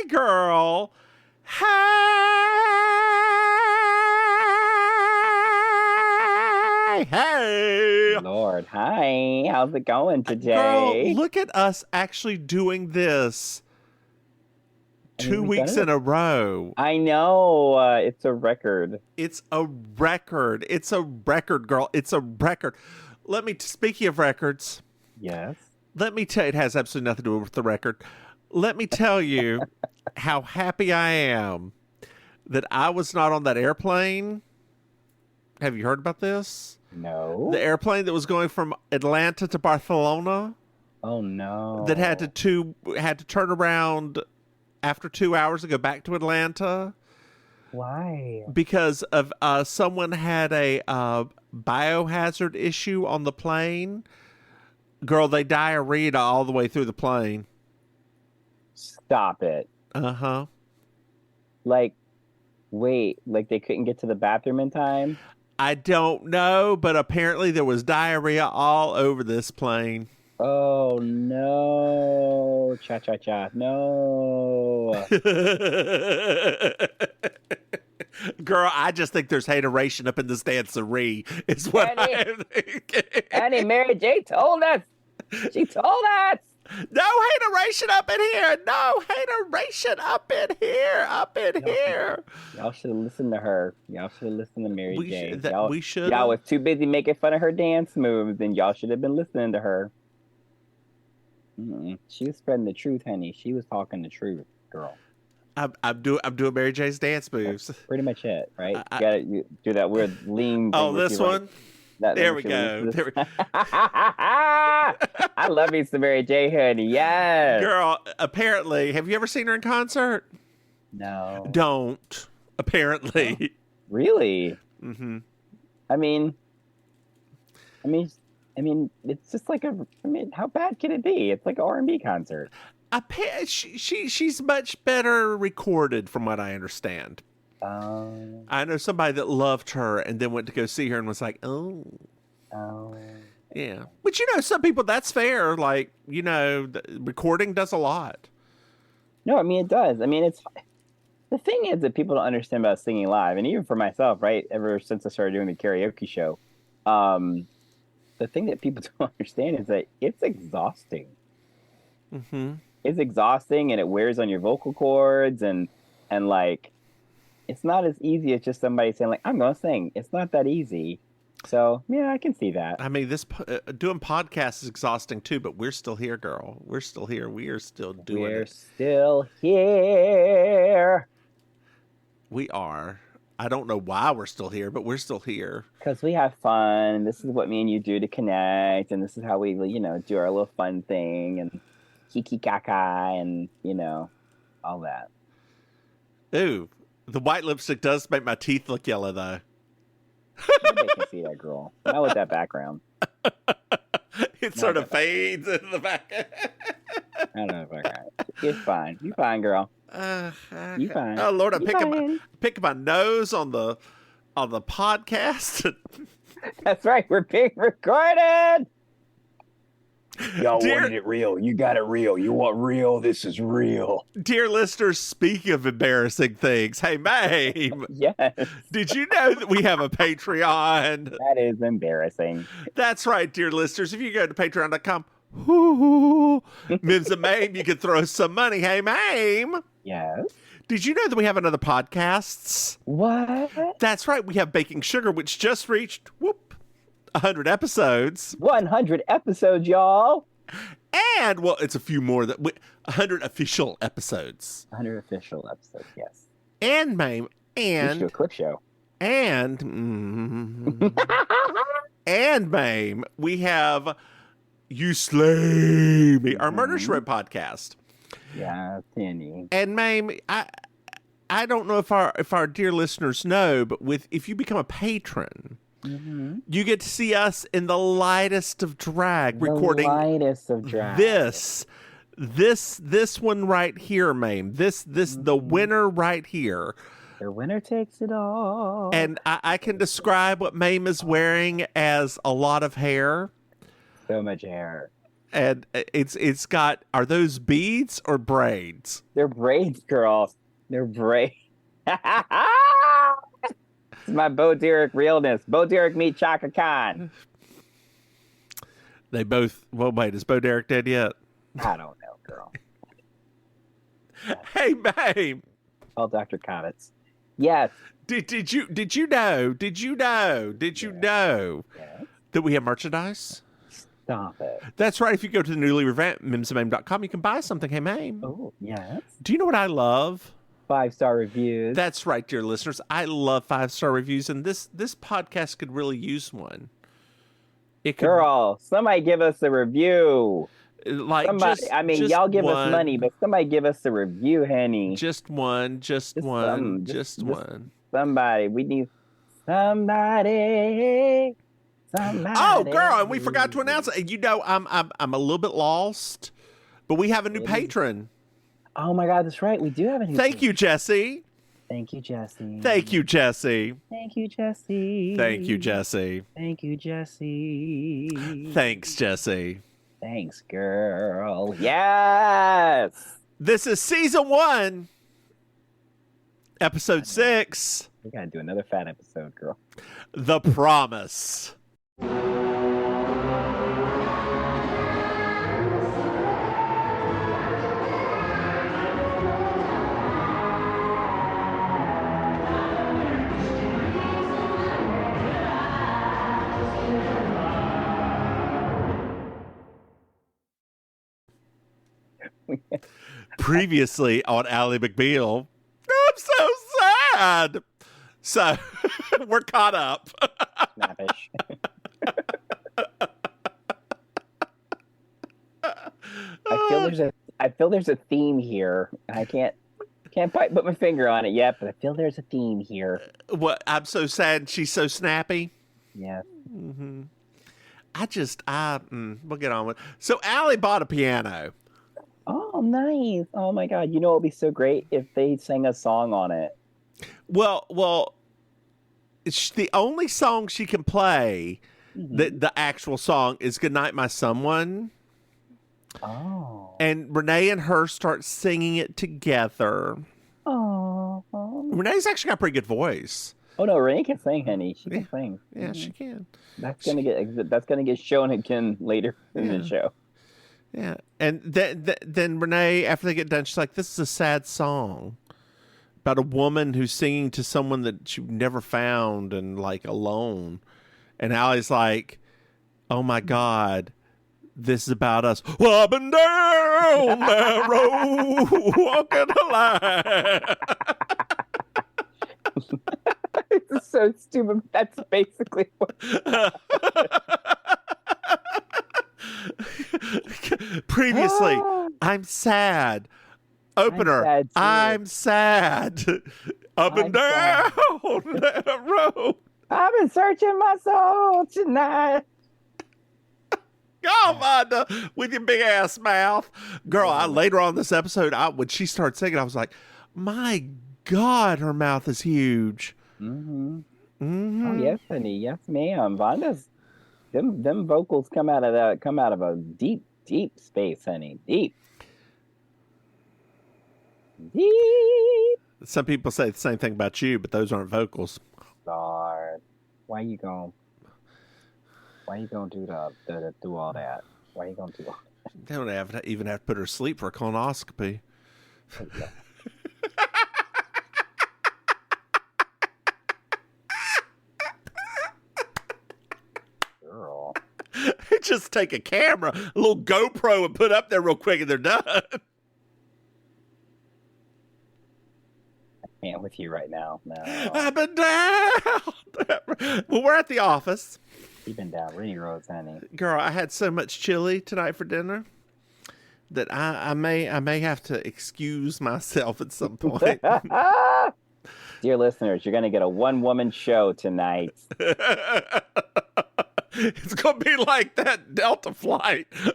girl. Hey. Hey. Lord, hi. How's it going today? Girl, look at us actually doing this 2 weeks in a row. I know. It's a record. It's a record. It's a record, girl. It's a record. Speaking of records. Yes. Let me tell you, it has absolutely nothing to do with the record. Let me tell you how happy I am that I was not on that airplane. Have you heard about this? No. The airplane that was going from Atlanta to Barcelona. Oh no. That had to turn around after 2 hours to go back to Atlanta. Why? Because of someone had a biohazard issue on the plane. Girl, they diarrheaed all the way through the plane. Stop it. Uh-huh. Like, wait, like they couldn't get to the bathroom in time? I don't know, but apparently there was diarrhea all over this plane. Oh, no. Cha-cha-cha. No. Girl, I just think there's hateration up in this dancery. Is what I'm thinking. Annie, Mary J told us. She told us. No hateration up in here. No hateration up in here. Up in here. Y'all should have listened to her. Y'all should have listened to Mary J. We should. Y'all was too busy making fun of her dance moves, and y'all should have been listening to her. She was spreading the truth, honey. She was talking the truth, girl. I'm doing Mary J's dance moves. That's pretty much it, right? You do that weird lean. Oh, this one. There we go. I love me some Mary J, honey. Yes. Girl, apparently, have you ever seen her in concert? No. Don't. Apparently. Oh, really? Mm-hmm. I mean, it's just like how bad can it be? It's like an R&B concert. She's much better recorded, from what I understand. I know somebody that loved her and then went to go see her and was like, oh. Yeah. But some people, that's fair. Like, the recording does a lot. No, I mean, it does. I mean, the thing is that people don't understand about singing live. And even for myself, right? Ever since I started doing the karaoke show, the thing that people don't understand is that it's exhausting. Mm-hmm. It's exhausting, and it wears on your vocal cords, and like, it's not as easy as just somebody saying like, I'm going to sing. It's not that easy. So yeah, I can see that. I mean, this doing podcasts is exhausting too, but we're still here, girl. We're still here. We are still doing it. We're still here. We are. I don't know why we're still here, but we're still here. Because we have fun. This is what me and you do to connect, and this is how we, do our little fun thing, and kiki kaka, and, all that. Ooh, the white lipstick does make my teeth look yellow, though. Nobody can see that, girl. Not with that background. It sort of fades into the back. I don't know if I got it. It's fine. You fine, girl. You fine. Oh Lord, I'm picking my nose on the podcast. That's right. We're being recorded. Y'all wanted it real. You got it real. You want real? This is real. Dear listeners, speaking of embarrassing things, hey, Maim. Yes. Did you know that we have a Patreon? That is embarrassing. That's right, dear listeners. If you go to patreon.com, Mims and Maim, you can throw some money. Hey, Maim. Yes. Did you know that we have another podcast? What? That's right. We have Baking Sugar, which just reached, 100 episodes. 100 episodes, y'all. And, it's a few more. 100 official episodes. 100 official episodes, yes. And, Maim, and... We should do a clip show. And... and, Maim, we have You Slay Me, our Murder She Wrote podcast. Yeah, Penny. And, Maim, I don't know if our dear listeners know, but if you become a patron... Mm-hmm. You get to see us in the lightest of drag, recording lightest of drag. This one right here, Maim. The winner right here. The winner takes it all. And I can describe what Maim is wearing as a lot of hair. So much hair. And it's got, are those beads or braids? They're braids, girl. They're braids. It's my Bo Derek realness. Bo Derek meet Chaka Khan. They both, well, wait, is Bo Derek dead yet? I don't know, girl. Hey, babe. Oh, Dr. Cobbets. Yes. Did you know that we have merchandise? Stop it. That's right. If you go to the newly revamped MimsandMaim.com, you can buy something. Hey, Maim. Oh, yes. Do you know what I love? 5-star reviews. That's right, dear listeners. I love 5-star reviews, and this podcast could really use one. It could, girl, somebody give us a review. Like, somebody, y'all give us money, but somebody give us a review, honey. Just one. Somebody. We need somebody. Oh, girl, and we forgot to announce it. You know, I'm a little bit lost, but we have a new patron. Oh my God, that's right. We do have a new Thank you, Jessie. Thank you, Jessie. Thank you, Jessie. Thank you, Jessie. Thank you, Jessie. Thank you, Jessie. Thanks, Jessie. Thanks, girl. Yes. This is season 1, episode 6. We gotta do another fat episode, girl. The Promise. Previously on Ally McBeal, I'm so sad. So we're caught up. Snappish. I feel there's a theme here. I can't quite put my finger on it yet, but I feel there's a theme here. What? I'm so sad. She's so snappy. Yeah. Mm-hmm. We'll get on with it. So Ally bought a piano. Oh, nice. Oh my God. You know, it'd be so great if they sang a song on it. Well, it's the only song she can play, the actual song, is Goodnight, My Someone. Oh. And Renee and her start singing it together. Oh. Renee's actually got a pretty good voice. Oh no, Renee can sing, honey. She can sing. Yeah, she can. That's gonna get shown again later in the show. Yeah, and then Renee, after they get done, she's like, "This is a sad song about a woman who's singing to someone that she never found and like alone." And Ally's like, "Oh my God, this is about us. Well, up and down that road, walking the line." It's so stupid. That's basically what. Previously, I'm sad. Opener, I'm sad. Up and down that road. I've been searching my soul tonight. Go, Vonda, with your big ass mouth. Girl, later on in this episode, when she started singing, I was like, my God, her mouth is huge. Mm-hmm. Mm-hmm. Oh, yes, honey. Yes, ma'am. Vonda's, them vocals come out of a deep, deep space, honey. Deep. Some people say the same thing about you, but those aren't vocals. Lord, why you gonna do all that? Why you gonna do all that? They don't even have to put her to sleep for a colonoscopy. Girl, just take a camera, a little GoPro, and put up there real quick, and they're done. I can't with you right now. No. I've been down. Well, we're at the office. You've been down Rainy Roads, honey. Girl, I had so much chili tonight for dinner that I may have to excuse myself at some point. Dear listeners, you're going to get a one-woman show tonight. It's going to be like that Delta flight. I'm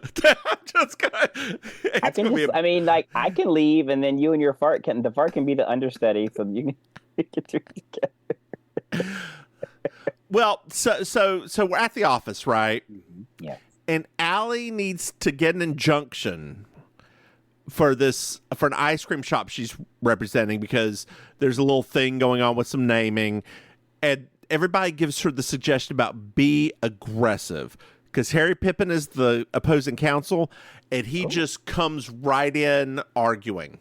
just going to... I can leave, and then you and your fart can be the understudy, so you can do it together. Well, so we're at the office, right? Mm-hmm. Yeah. and Allie needs to get an injunction for an ice cream shop she's representing because there's a little thing going on with some naming, and everybody gives her the suggestion about be aggressive because Harry Pippin is the opposing counsel, and he just comes right in arguing.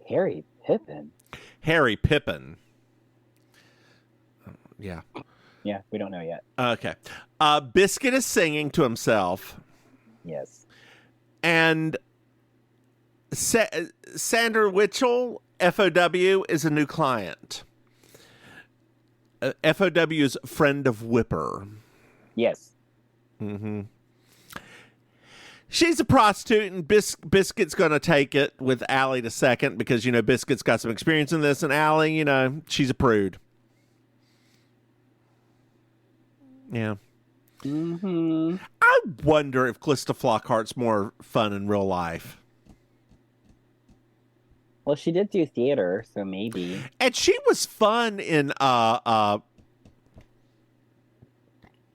Harry Pippin. Yeah. Yeah, we don't know yet. Okay. Biscuit is singing to himself. Yes. And Sandra Witchell, FOW, is a new client. FOW is friend of Whipper. Yes. Mm-hmm. She's a prostitute, and Biscuit's going to take it with Allie to second because, Biscuit's got some experience in this, and Allie, she's a prude. Yeah. Mm-hmm. I wonder if Calista Flockhart's more fun in real life. Well, she did do theater, so maybe. And she was fun in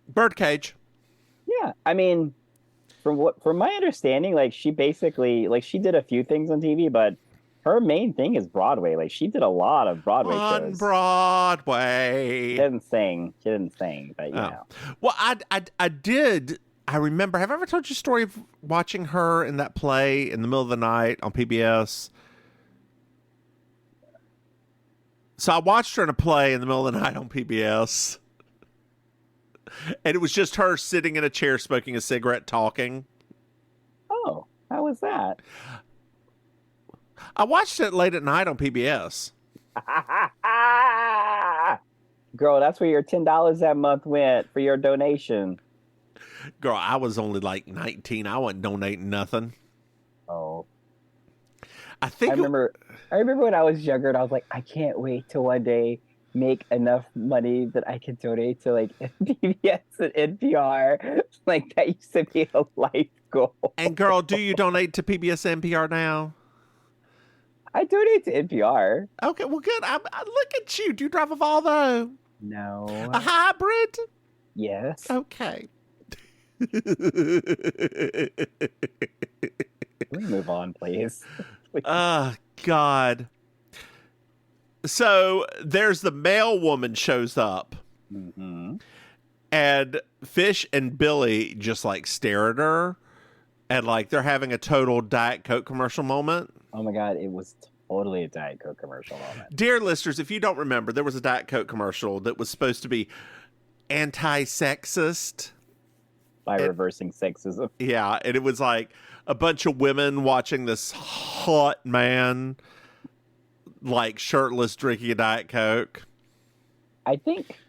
Birdcage. Yeah, I mean, from my understanding, like she basically she did a few things on TV, but her main thing is Broadway. Like she did a lot of Broadway shows. On Broadway. She didn't sing, but you know. Well, I did. I remember. Have I ever told you a story of watching her in that play in the middle of the night on PBS? So I watched her in a play in the middle of the night on PBS. And it was just her sitting in a chair smoking a cigarette talking. Oh, how was that? I watched it late at night on PBS. Girl, that's where your $10 that month went for your donation. Girl, I was only like 19. I wasn't donating nothing. Oh. I remember when I was younger and I was like, I can't wait till one day make enough money that I can donate to like PBS and NPR. Like that used to be a life goal. And girl, do you donate to PBS and NPR now? I donate to NPR. Okay, well good. I look at you. Do you drive a Volvo? No. A hybrid? Yes. Okay. Can we move on, please? Oh, God. So there's the mail woman shows up. Mm-hmm. And Fish and Billy just like stare at her. And like they're having a total Diet Coke commercial moment. Oh my God, it was totally a Diet Coke commercial moment. Dear listeners, if you don't remember, there was a Diet Coke commercial that was supposed to be anti-sexist. By reversing sexism. Yeah, and it was like a bunch of women watching this hot man, like shirtless, drinking a Diet Coke. I think,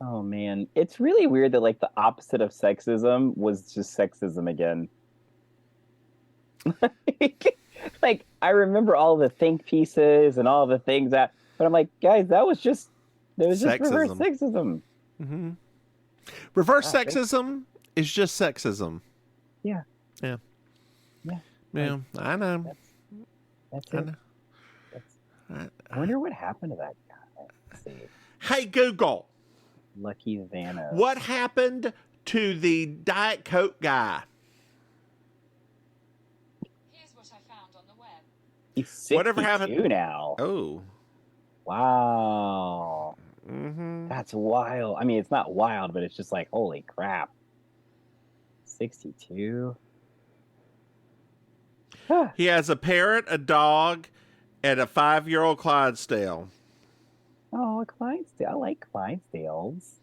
oh man, it's really weird that like the opposite of sexism was just sexism again. Like, I remember all the think pieces and all the things but I'm like, guys, that was just reverse sexism. Mm-hmm. Reverse sexism is just sexism. Yeah. Yeah. Yeah. Yeah. I know. That's it. I wonder what happened to that guy. Let's see. Hey, Google. Lucky Vanna. What happened to the Diet Coke guy? Here's what I found on the web. He's 62 Whatever happened now. Oh. Wow. Mm-hmm. That's wild. I mean, it's not wild, but it's just like, holy crap. 62. He has a parrot, a dog, and a 5-year-old Clydesdale. Oh, a Clydesdale. I like Clydesdales.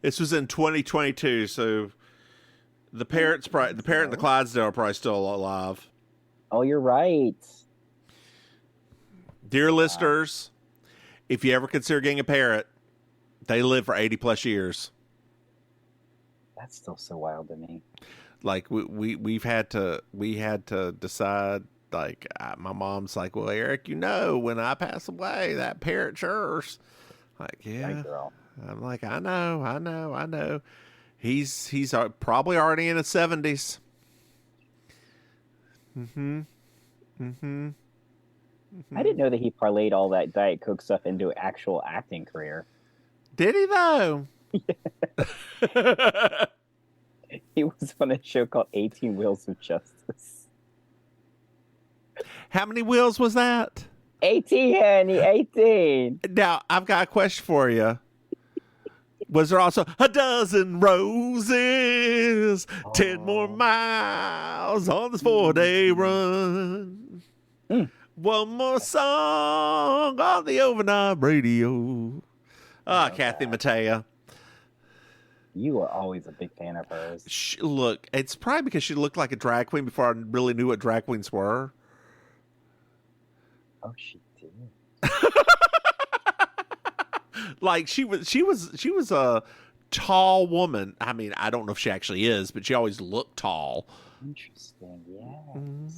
This was in 2022, so the parrot and the Clydesdale are probably still alive. Oh, you're right. Dear listeners, if you ever consider getting a parrot, they live for 80 plus years. That's still so wild to me. Like we had to decide. Like my mom's like, well, Eric, when I pass away, that parrot's yours. Like, yeah. Girl. I'm like, I know. He's probably already in his 70s. Mm-hmm. Mm-hmm. I didn't know that he parlayed all that Diet Coke stuff into an actual acting career. Did he though? He was on a show called 18 Wheels of Justice. How many wheels was that? 18, Annie, 18. Now, I've got a question for you. Was there also a dozen roses, 10 more miles on this 4-day run? One more song on the overnight radio. Kathy Mattea. You were always a big fan of hers. Look, it's probably because she looked like a drag queen before I really knew what drag queens were. Oh, she did. Like she was a tall woman. I mean, I don't know if she actually is, but she always looked tall. Interesting, yes. Mm-hmm.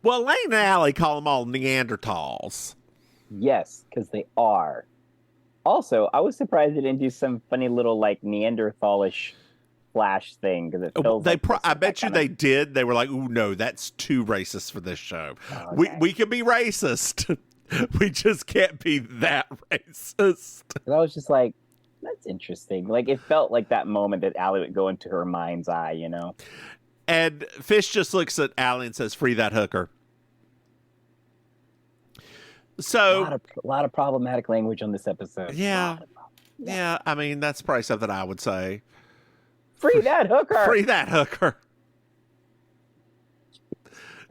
Well, Lane and Allie call them all Neanderthals. Yes, because they are. Also, I was surprised they didn't do some funny little like Neanderthalish flash thing because it feels. I bet you they did. They were like, "Ooh, no, that's too racist for this show. Okay. We can be racist. We just can't be that racist." And I was just like, "That's interesting." Like it felt like that moment that Allie would go into her mind's eye, you know. And Fish just looks at Allie and says, "Free that hooker." So a lot of problematic language on this episode. Yeah. I mean, that's probably something I would say. Free that hooker. Free that hooker.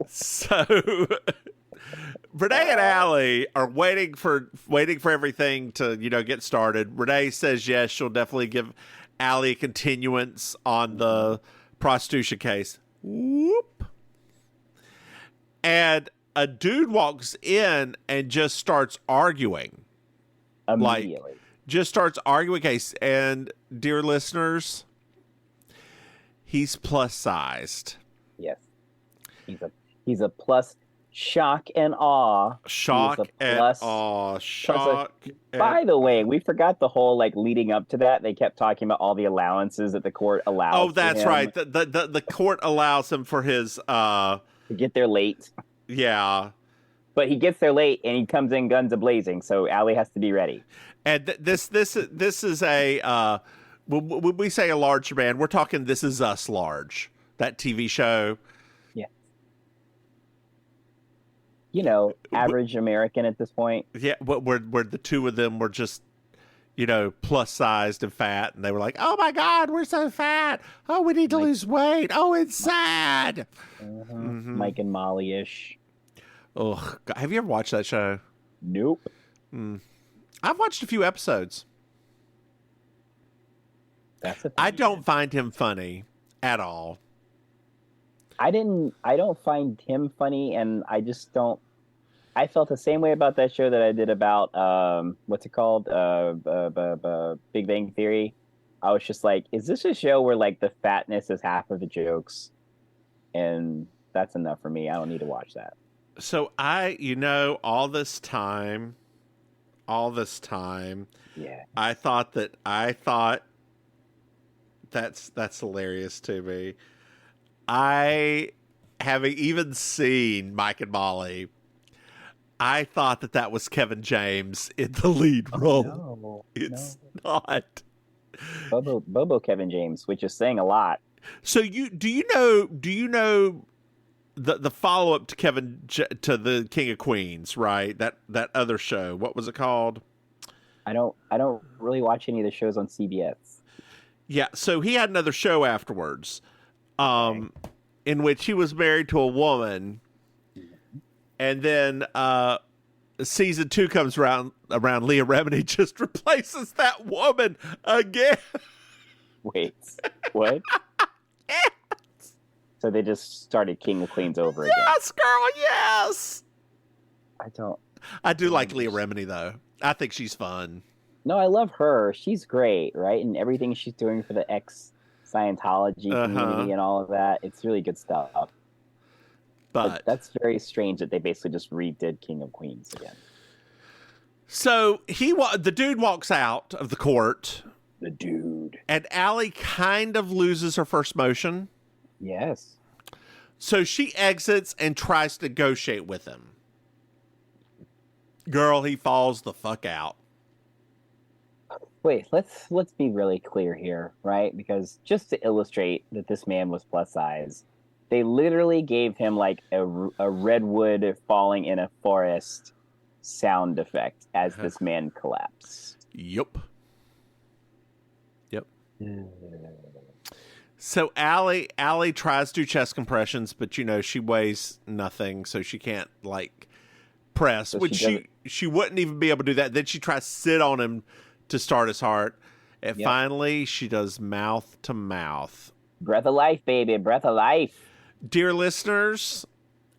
So Renee and Allie are waiting for everything to, get started. Renee says yes, she'll definitely give Allie a continuance on the prostitution case. Whoop. And a dude walks in and just starts arguing. Immediately. Just starts arguing case. And dear listeners, he's plus sized. Yes. He's a plus shock and awe. Shock and awe. Shock. By the way, we forgot the whole leading up to that. They kept talking about all the allowances that the court allows. Oh, that's right. The court allows him for his to get there late. Yeah. But he gets there late and he comes in guns a-blazing, so Allie has to be ready. And this is a when we say a large man, we're talking This Is Us large, that TV show. Yeah. Average American at this point. Yeah, where the two of them were just, plus sized and fat, and they were like, "Oh my God, we're so fat! Oh, we need to lose weight! Oh, it's sad." Mm-hmm. Mike and Molly-ish. Ugh, have you ever watched that show? Nope. I've watched a few episodes. I don't find him funny at all. I don't find him funny, and I just don't. I felt the same way about that show that I did about what's it called, Big Bang Theory. I was just like, is this a show where the fatness is half of the jokes, and that's enough for me. I don't need to watch that. So all this time, yeah, I thought that's hilarious to me. I, having even seen Mike and Molly, I thought that was Kevin James in the lead role. No, it's not. Bobo Kevin James, which is saying a lot. So do you know the follow up to to the King of Queens, right? That other show. What was it called? I don't really watch any of the shows on CBS. Yeah, so he had another show afterwards, in which he was married to a woman, and then season 2 comes around. Leah Remini just replaces that woman again. Wait, what? Yes. So they just started King of Queens over again. Yes, girl, yes. I do like Leah Remini though. I think she's fun. No, I love her. She's great, right? And everything she's doing for the ex-Scientology community and all of that. It's really good stuff. But that's very strange that they basically just redid King of Queens again. So the dude walks out of the court. The dude. And Allie kind of loses her first motion. Yes. So she exits and tries to negotiate with him. Girl, he falls the fuck out. Wait, let's be really clear here, right? Because just to illustrate that this man was plus size, they literally gave him like a redwood falling in a forest sound effect as this man collapsed. Yep. So Allie tries to do chest compressions, but she weighs nothing, so she can't like press. So which she wouldn't even be able to do that. Then she tries to sit on him to start his heart. And finally she does mouth to mouth. Breath of life, baby, breath of life. Dear listeners,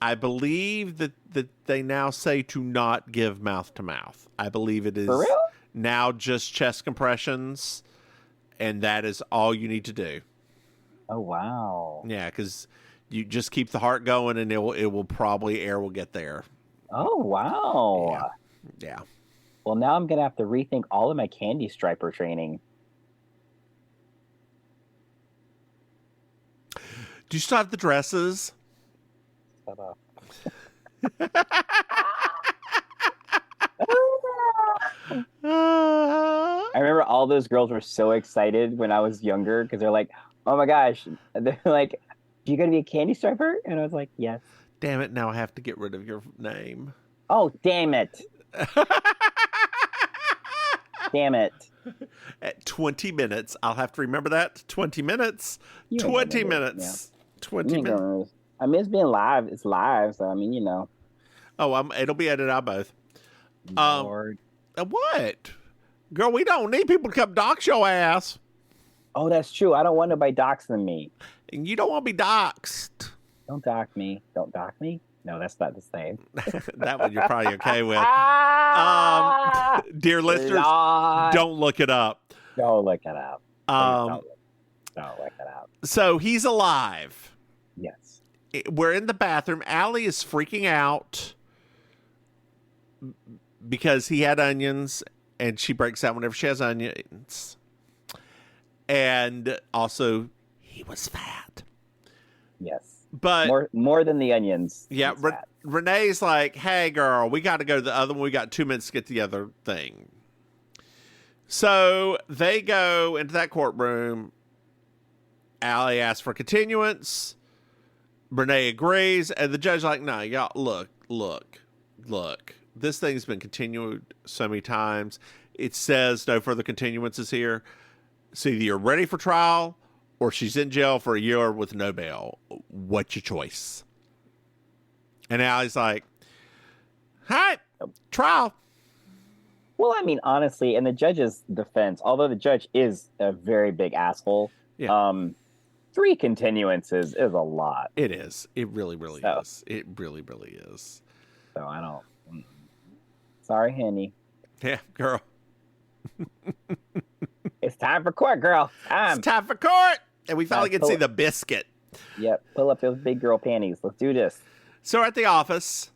I believe that they now say to not give mouth to mouth. I believe it is For real? Now just chest compressions, and that is all you need to do. Oh wow! Yeah, because you just keep the heart going, and it will probably air will get there. Oh wow! Yeah. Well, now I'm gonna have to rethink all of my candy striper training. Do you still have the dresses? Shut up. I remember all those girls were so excited when I was younger because they're like, "Oh my gosh!" They're like, "You gonna be a candy striper?" And I was like, "Yes." Damn it! Now I have to get rid of your name. Oh damn it! Damn it! At 20 minutes, I'll have to remember that. 20 minutes. 20 minutes. Yeah. 20 minutes. I mean, it's being live. It's live, so I mean, Oh, it'll be edited out both. Lord. What? Girl, we don't need people to come dox your ass. Oh, that's true. I don't want nobody doxing me. And you don't want to be doxed. Don't dox me. Don't dox me? No, that's not the same. That one you're probably okay with. Dear listeners, don't look it up. Don't look it up. Don't look it up. So he's alive. Yes. We're in the bathroom. Allie is freaking out because he had onions, and she breaks out whenever she has onions. And also, he was fat. Yes. But more than the onions. Yeah, Renee's like, "Hey, girl, we got to go to the other one. We got 2 minutes to get to the other thing." So they go into that courtroom. Allie asks for continuance. Renee agrees, and the judge's like, "No, y'all, look. This thing's been continued so many times. It says no further continuances here. So either you're ready for trial, or she's in jail for a year with no bail. What's your choice?" And Allie's like, "Hi, trial." Well, I mean, honestly, in the judge's defense, although the judge is a very big asshole, 3 continuances is a lot. It is. It really, really is. It really, really is. So I don't. Sorry, Henny. Yeah, girl. It's time for court, girl. It's time for court. And we finally get to see the biscuit. Yep. Pull up those big girl panties. Let's do this. So we're at the office.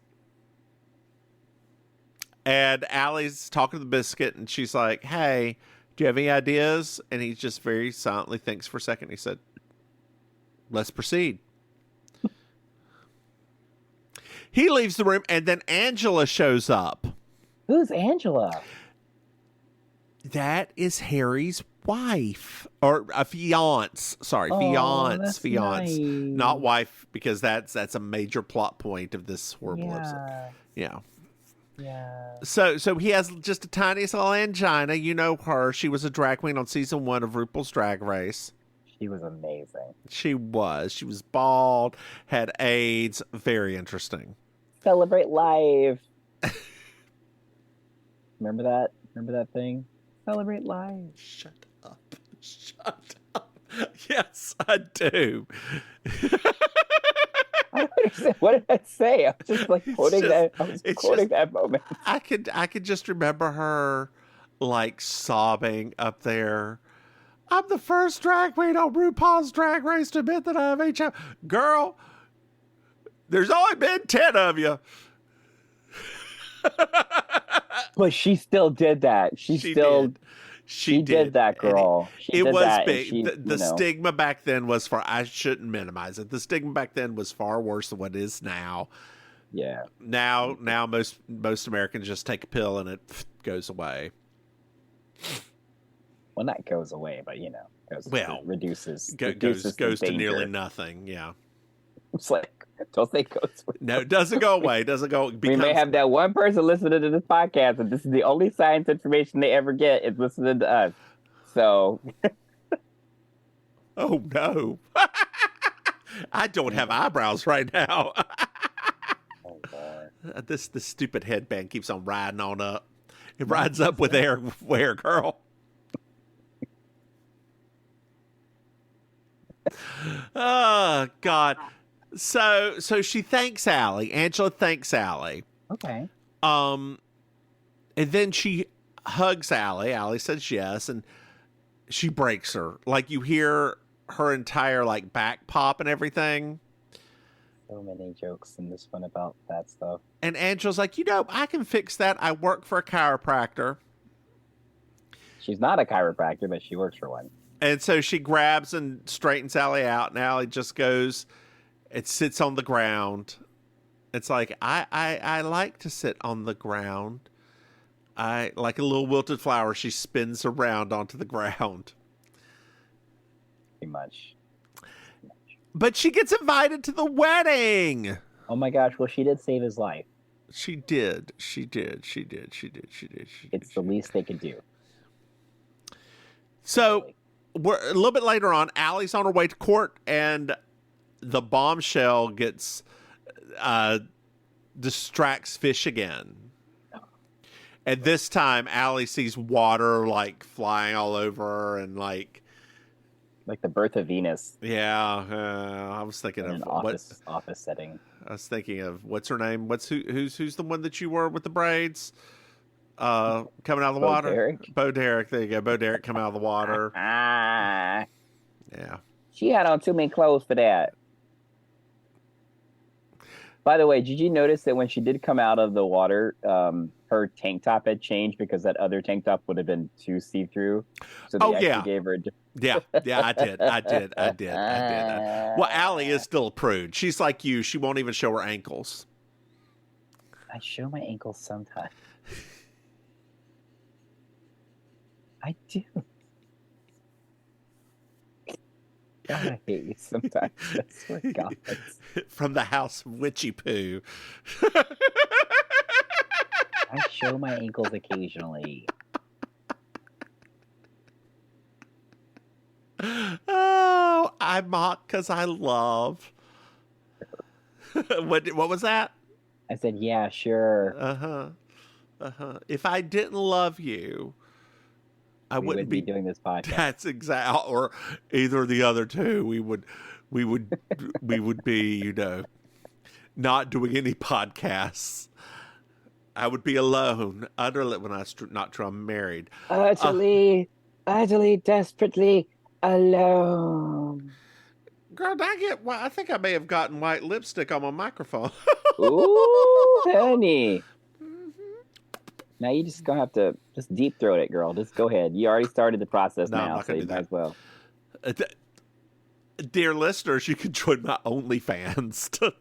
And Allie's talking to the biscuit. And she's like, "Hey, do you have any ideas?" And he just very silently thinks for a second. He said, "Let's proceed." He leaves the room. And then Angela shows up. Who's Angela? That is Harry's wife, or a fiance. Sorry, fiance, nice. Not wife, because that's a major plot point of this horrible episode. Yeah. So he has just a tiniest little angina. You know her. She was a drag queen on season 1 of RuPaul's Drag Race. She was amazing. She was bald, had AIDS. Very interesting. Celebrate life. Remember that? Remember that thing? Celebrate life. Shut up. Yes, I do. I don't understand. What did I say? I was just like quoting that. I was quoting that moment. I could just remember her like sobbing up there. "I'm the first drag queen on RuPaul's Drag Race to admit that I have HIV." Girl, there's only been 10 of you. But she still did that. She did that, girl. It was big. The stigma back then was I shouldn't minimize it. The stigma back then was far worse than what it is now. Yeah. Now most Americans just take a pill and it goes away. Well, not goes away, but reduces goes the to danger. nearly nothing. Yeah. It's like, don't think goes away. No, it doesn't go away. It doesn't go. We may have that one person listening to this podcast, and this is the only science information they ever get is listening to us. So, oh no, I don't have eyebrows right now. oh Lord. This stupid headband keeps on riding on up. It rides up with air, girl. Oh God. So she thanks Allie. Angela thanks Allie. Okay. And then she hugs Allie. Allie says yes, and she breaks her. Like, you hear her entire like back pop and everything. So many jokes in this one about that stuff. And Angela's like, I can fix that. I work for a chiropractor. She's not a chiropractor, but she works for one. And so she grabs and straightens Allie out, and Allie just goes, it sits on the ground. It's like, I like to sit on the ground. I like a little wilted flower. She spins around onto the ground. Pretty much. But she gets invited to the wedding. Oh my gosh! Well, she did save his life. She did. It's the least they could do. So we're a little bit later on. Allie's on her way to court, and the bombshell distracts Fish again. And this time, Allie sees water like flying all over her, and like the birth of Venus. Yeah, I was thinking in of an office setting. I was thinking of what's her name? Who's the one that you were with the braids? Coming out of the water. Derek? Bo Derek. There you go. Bo Derek coming out of the water. Yeah. She had on too many clothes for that. By the way, did you notice that when she did come out of the water, her tank top had changed because that other tank top would have been too see-through? So they actually gave her Yeah, I did. Well, Allie is still a prude. She's like you. She won't even show her ankles. I show my ankles sometimes. I do. God, I hate you sometimes. I swear to God. From the house of Witchy Poo. I show my ankles occasionally. Oh, I mock because I love. What was that? I said, yeah, sure. If I didn't love you, I wouldn't be doing this podcast. That's exactly, or either of the other two. We would be, not doing any podcasts. I would be alone, utterly. When not true, I'm married. Utterly, desperately alone. Girl, I think I may have gotten white lipstick on my microphone. Ooh, honey. Now you just gonna have to just deep throat it, girl. Just go ahead. You already started the process now, so you might as well. Dear listeners, you can join my OnlyFans.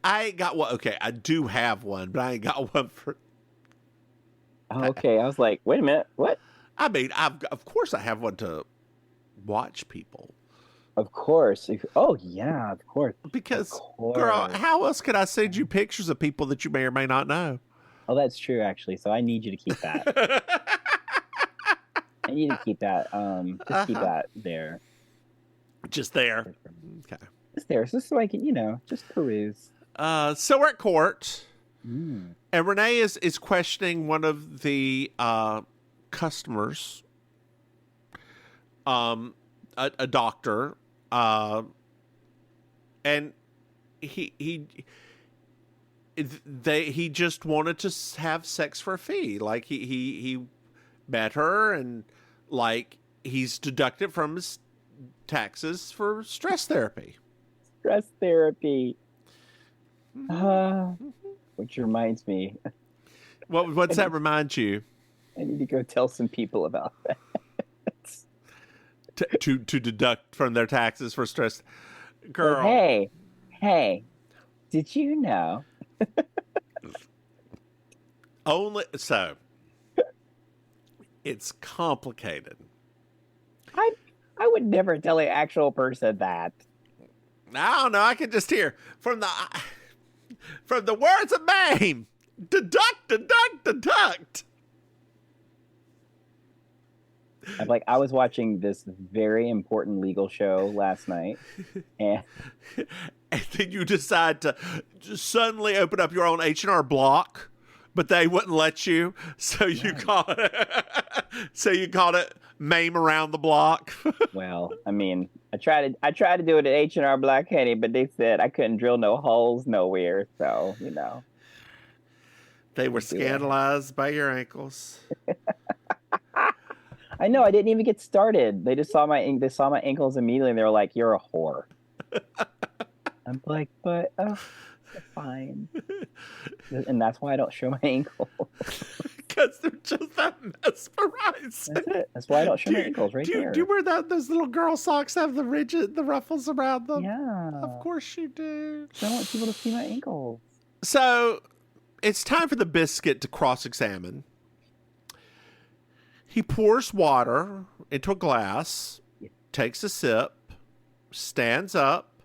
I ain't got one. Okay, I do have one, but I ain't got one for. Oh, okay, I was like, wait a minute, what? I mean, of course I have one to watch people. Of course. Oh, yeah, of course. Because, girl, how else could I send you pictures of people that you may or may not know? Oh, that's true, actually. So I need you to keep that. I need to keep that. Just keep that there. Just there. Okay. Just there, just so I can, just peruse. So we're at court, and Renee is questioning one of the customers, a doctor, and he just wanted to have sex for a fee. Like he met her, and like he's deducted from his taxes for stress therapy. Stress therapy. Which reminds me. What's that remind you? I need to go tell some people about that. to deduct from their taxes for stress. Girl. Well, hey, did you know? It's complicated. I would never tell an actual person that. I don't know. I can just hear from the words of Maim. Deduct, deduct, deduct. I was watching this very important legal show last night, and then you decide to just suddenly open up your own H&R Block, but they wouldn't let you, so you called it Maim around the block. well, I mean, I tried to do it at H&R Block, Henny, but they said I couldn't drill no holes nowhere, so They were scandalized by your ankles. I know. I didn't even get started. They just saw my ankles immediately, and they were like, "You're a whore." I'm like, "But fine," and that's why I don't show my ankles. Because they're just that mesmerizing. That's it. That's why I don't show my ankles right there. Do you wear those little girl socks that have the ruffles around them? Yeah. Of course you do. I don't want people to see my ankles. So it's time for the biscuit to cross-examine. He pours water into a glass, takes a sip, stands up,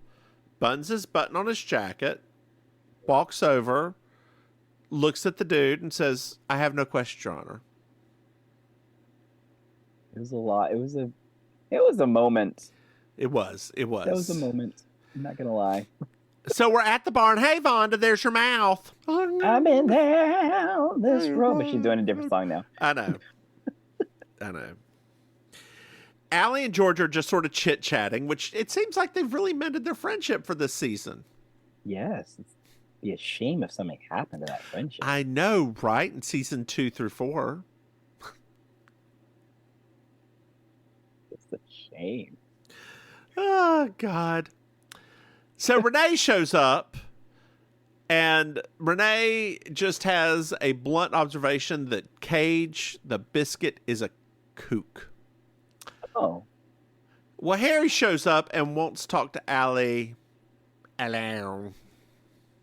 buttons his button on his jacket, walks over, looks at the dude, and says, "I have no question, Your Honor." It was a lot. It was a moment. It was. That was a moment. I'm not gonna lie. So we're at the barn. "Hey, Vonda, there's your mouth." I'm in down this road. But she's doing a different song now. I know. Allie and George are just sort of chit-chatting, which it seems like they've really mended their friendship for this season. Yes. It'd be a shame if something happened to that friendship. I know, right? In season 2 through 4. It's a shame. Oh, God. So Renee shows up, and Renee just has a blunt observation that Cage, the biscuit, is a kook. Oh. Well, Harry shows up and wants to talk to Allie. Alone.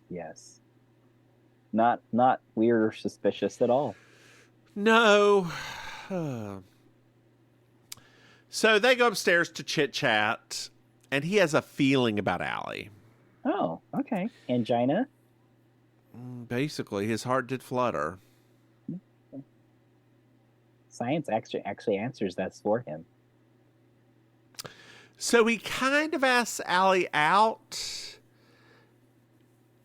Yes. Not weird or suspicious at all. No. So they go upstairs to chit-chat, and he has a feeling about Allie. Oh, okay. Angina? Basically, his heart did flutter. Science actually answers that for him. So he kind of asks Allie out,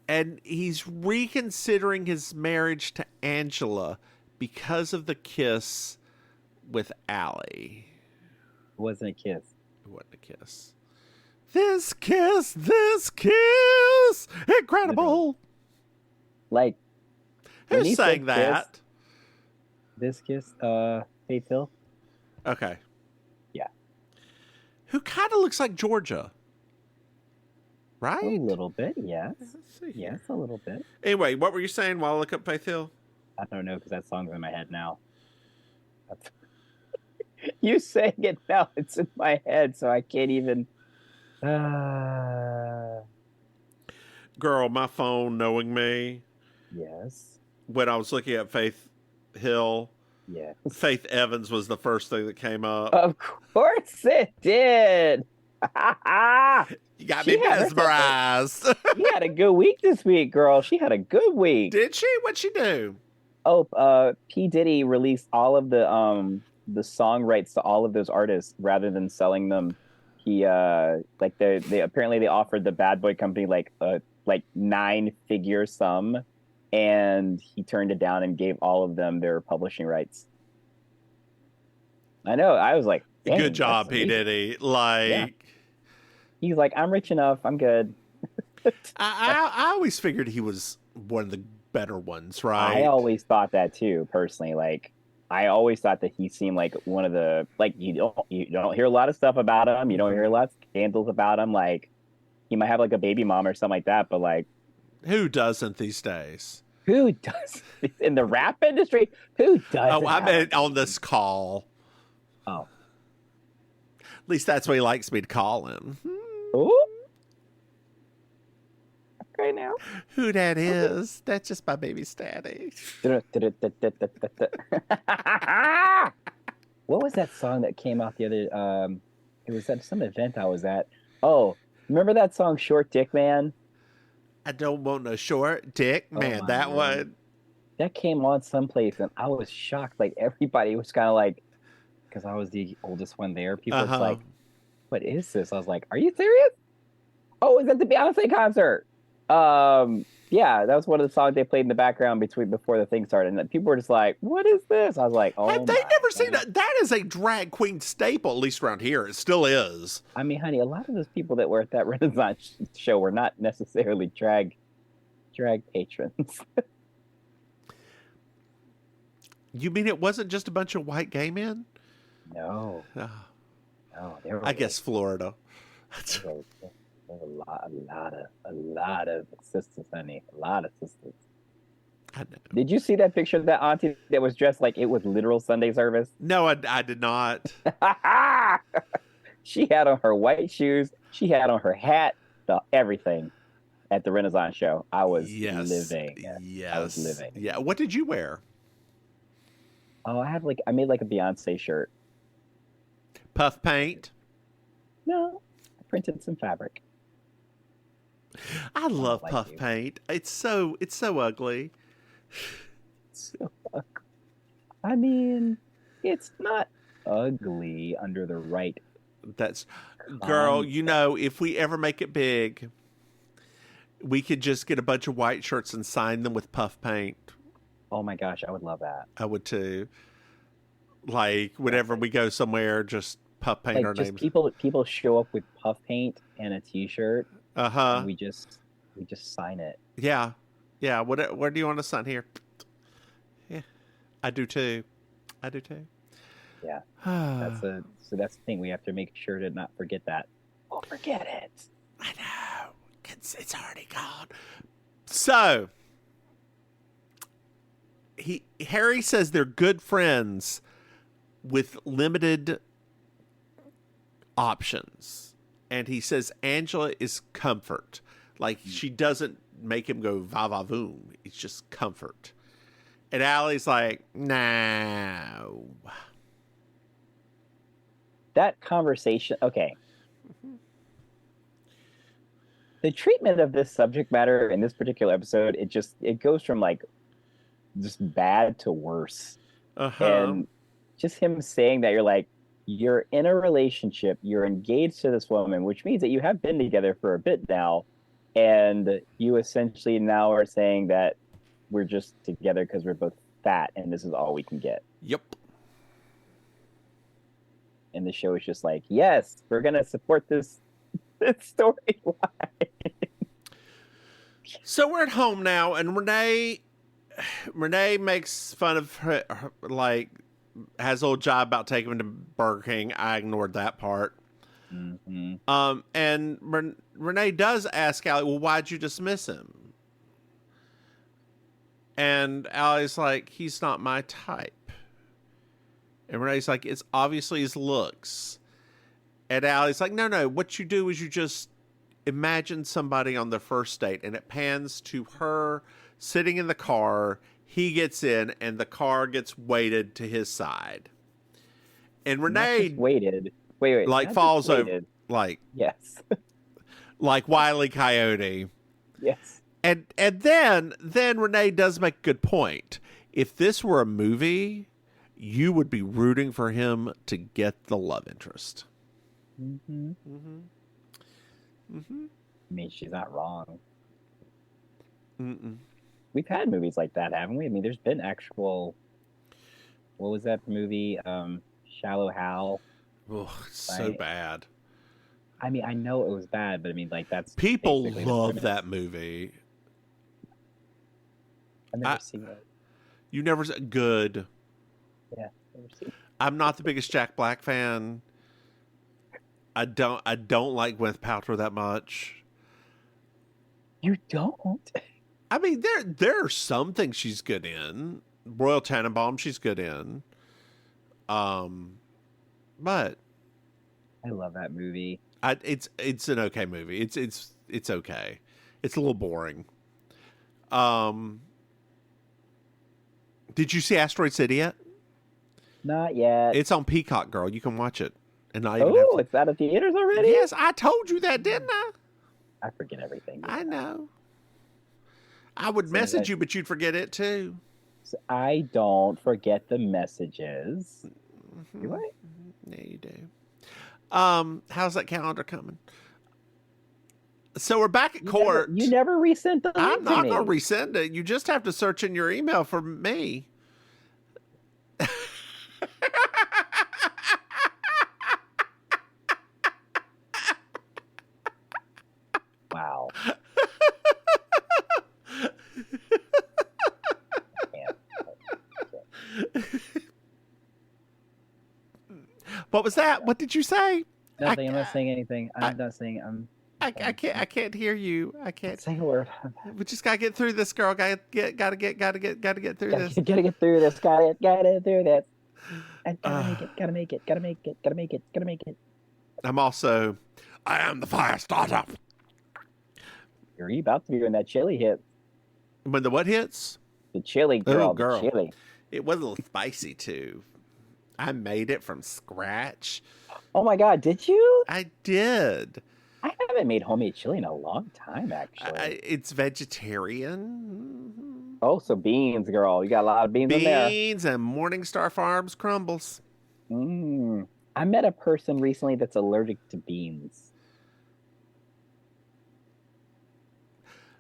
and he's reconsidering his marriage to Angela because of the kiss with Allie. It wasn't a kiss. It wasn't a kiss. This kiss, incredible. Like, who's saying that? This kiss, Faith Hill. Okay. Yeah. Who kind of looks like Georgia. Right? A little bit, yes. Let's see. Yes, a little bit. Anyway, what were you saying while I look up Faith Hill? I don't know, because that song's in my head now. You saying it now, it's in my head, so I can't even... Girl, my phone knowing me. Yes. When I was looking at Faith Hill, yes. Faith Evans was the first thing that came up. Of course it did. You got me mesmerized. She had a good week this week, girl. She had a good week. Did she? What'd she do? Oh, P. Diddy released all of the song rights to all of those artists rather than selling them. He they apparently offered the Bad Boy Company like 9-figure sum, and he turned it down and gave all of them their publishing rights. I know. I was like, good job, P. Diddy. He's like, I'm rich enough. I'm good. I always figured he was one of the better ones, right? I always thought that too, personally. Like, I always thought that he seemed like one of the, like, you don't hear a lot of stuff about him. You don't hear a lot of scandals about him. Like, he might have like a baby mom or something like that, but like, who doesn't these days? Who does in the rap industry? Who does? Oh, I meant on this call. Oh, at least that's what he likes me to call him. Ooh. Okay, now. Who that is? That's just my baby daddy. What was that song that came out the other? It was at some event I was at. Oh, remember that song "Short Dick Man"? I don't want no short dick, man. Oh, That one. That came on someplace, and I was shocked. Like everybody was kind of like, because I was the oldest one there. People was like, "What is this?" I was like, "Are you serious?" Oh, is that the Beyonce concert? Yeah, that was one of the songs they played in the background before the thing started, and people were just like, "What is this?" I was like, "Oh, have they never seen that? That is a drag queen staple, at least around here. It still is. I mean, honey, a lot of those people that were at that Renaissance show were not necessarily drag patrons. You mean it wasn't just a bunch of white gay men? No, Oh, no, I guess Florida. A lot of sisters, honey. A lot of sisters. I know. Did you see that picture of that auntie that was dressed like it was literal Sunday service? No, I did not. She had on her white shoes. She had on her hat, everything at the Renaissance show. I was living. Yes. I was living. Yeah. What did you wear? Oh, I made like a Beyonce shirt. Puff paint? No, I printed some fabric. I love puff paint. It's so ugly. So ugly. I mean, it's not ugly under the right. That's girl, you know, if we ever make it big, we could just get a bunch of white shirts and sign them with puff paint. Oh my gosh, I would love that. I would too. Like whenever we go somewhere, just puff paint our names. People show up with puff paint and a T-shirt. And we just sign it. Yeah, yeah. Where do you want to sign here? Yeah, I do too. Yeah, that's the thing. We have to make sure to not forget that. Don't forget it. I know. It's already gone. So Harry says they're good friends with limited options. And he says Angela is comfort. Like, she doesn't make him go va-va-voom. It's just comfort. And Allie's like, no. That conversation, okay. The treatment of this subject matter in this particular episode, it goes from like just bad to worse. And just him saying that, you're like, you're in a relationship, you're engaged to this woman, which means that you have been together for a bit now, and you essentially now are saying that we're just together because we're both fat and this is all we can get. Yep. And the show is just like, yes, we're gonna support this storyline. So we're at home now, and Renee makes fun of her, like, has a little job about taking him to Burger King. I ignored that part. Mm-hmm. And Renee does ask Allie, well, why'd you dismiss him? And Allie's like, he's not my type. And Renee's like, it's obviously his looks. And Allie's like, no, what you do is you just imagine somebody on the first date, and it pans to her sitting in the car. He gets in, and the car gets weighted to his side. And Renee weighted. Wait, like falls over, like, yes, like Wile E. Coyote. Yes. And then Renee does make a good point. If this were a movie, you would be rooting for him to get the love interest. Mm-hmm. Mm-hmm. Mm-hmm. I mean, she's not wrong. Mm-mm. We've had movies like that, haven't we? I mean, there's been actual. What was that movie? Shallow Hal. Oh, so bad. I mean, I know it was bad, but I mean, like, that's people love that movie. I've never seen it. You never good. Yeah, never seen it. I'm not the biggest Jack Black fan. I don't like Gwyneth Paltrow that much. You don't? I mean, there are some things she's good in. Royal Tenenbaum, she's good in. But I love that movie. It's an okay movie. It's okay. It's a little boring. Did you see Asteroid City yet? Not yet. It's on Peacock, girl. You can watch it. And not even have to... It's out of theaters already? Yes, I told you that, didn't I? I forget everything. I know. I would message you, but you'd forget it too. I don't forget the messages. Do I? Yeah, you do. How's that calendar coming? So we're back at court. You never resent the link I'm not to me. going to resend it. You just have to search in your email for me. Wow. What was that? What did you say? Nothing. I'm not saying anything. I'm not saying. I can't hear you. I can't say a word. We just gotta get through this, girl. Gotta get through this. Gotta get through this. Gotta get through this. Gotta make it. I am the fire starter. You're about to be when that chili hit. When the what hits? The chili, girl. Oh, girl. The chili. It was a little spicy too. I made it from scratch. Oh my God, did you? I did. I haven't made homemade chili in a long time, actually. It's vegetarian. Oh, so beans, girl. You got a lot of beans in there. Beans and Morningstar Farms crumbles. I met a person recently that's allergic to beans.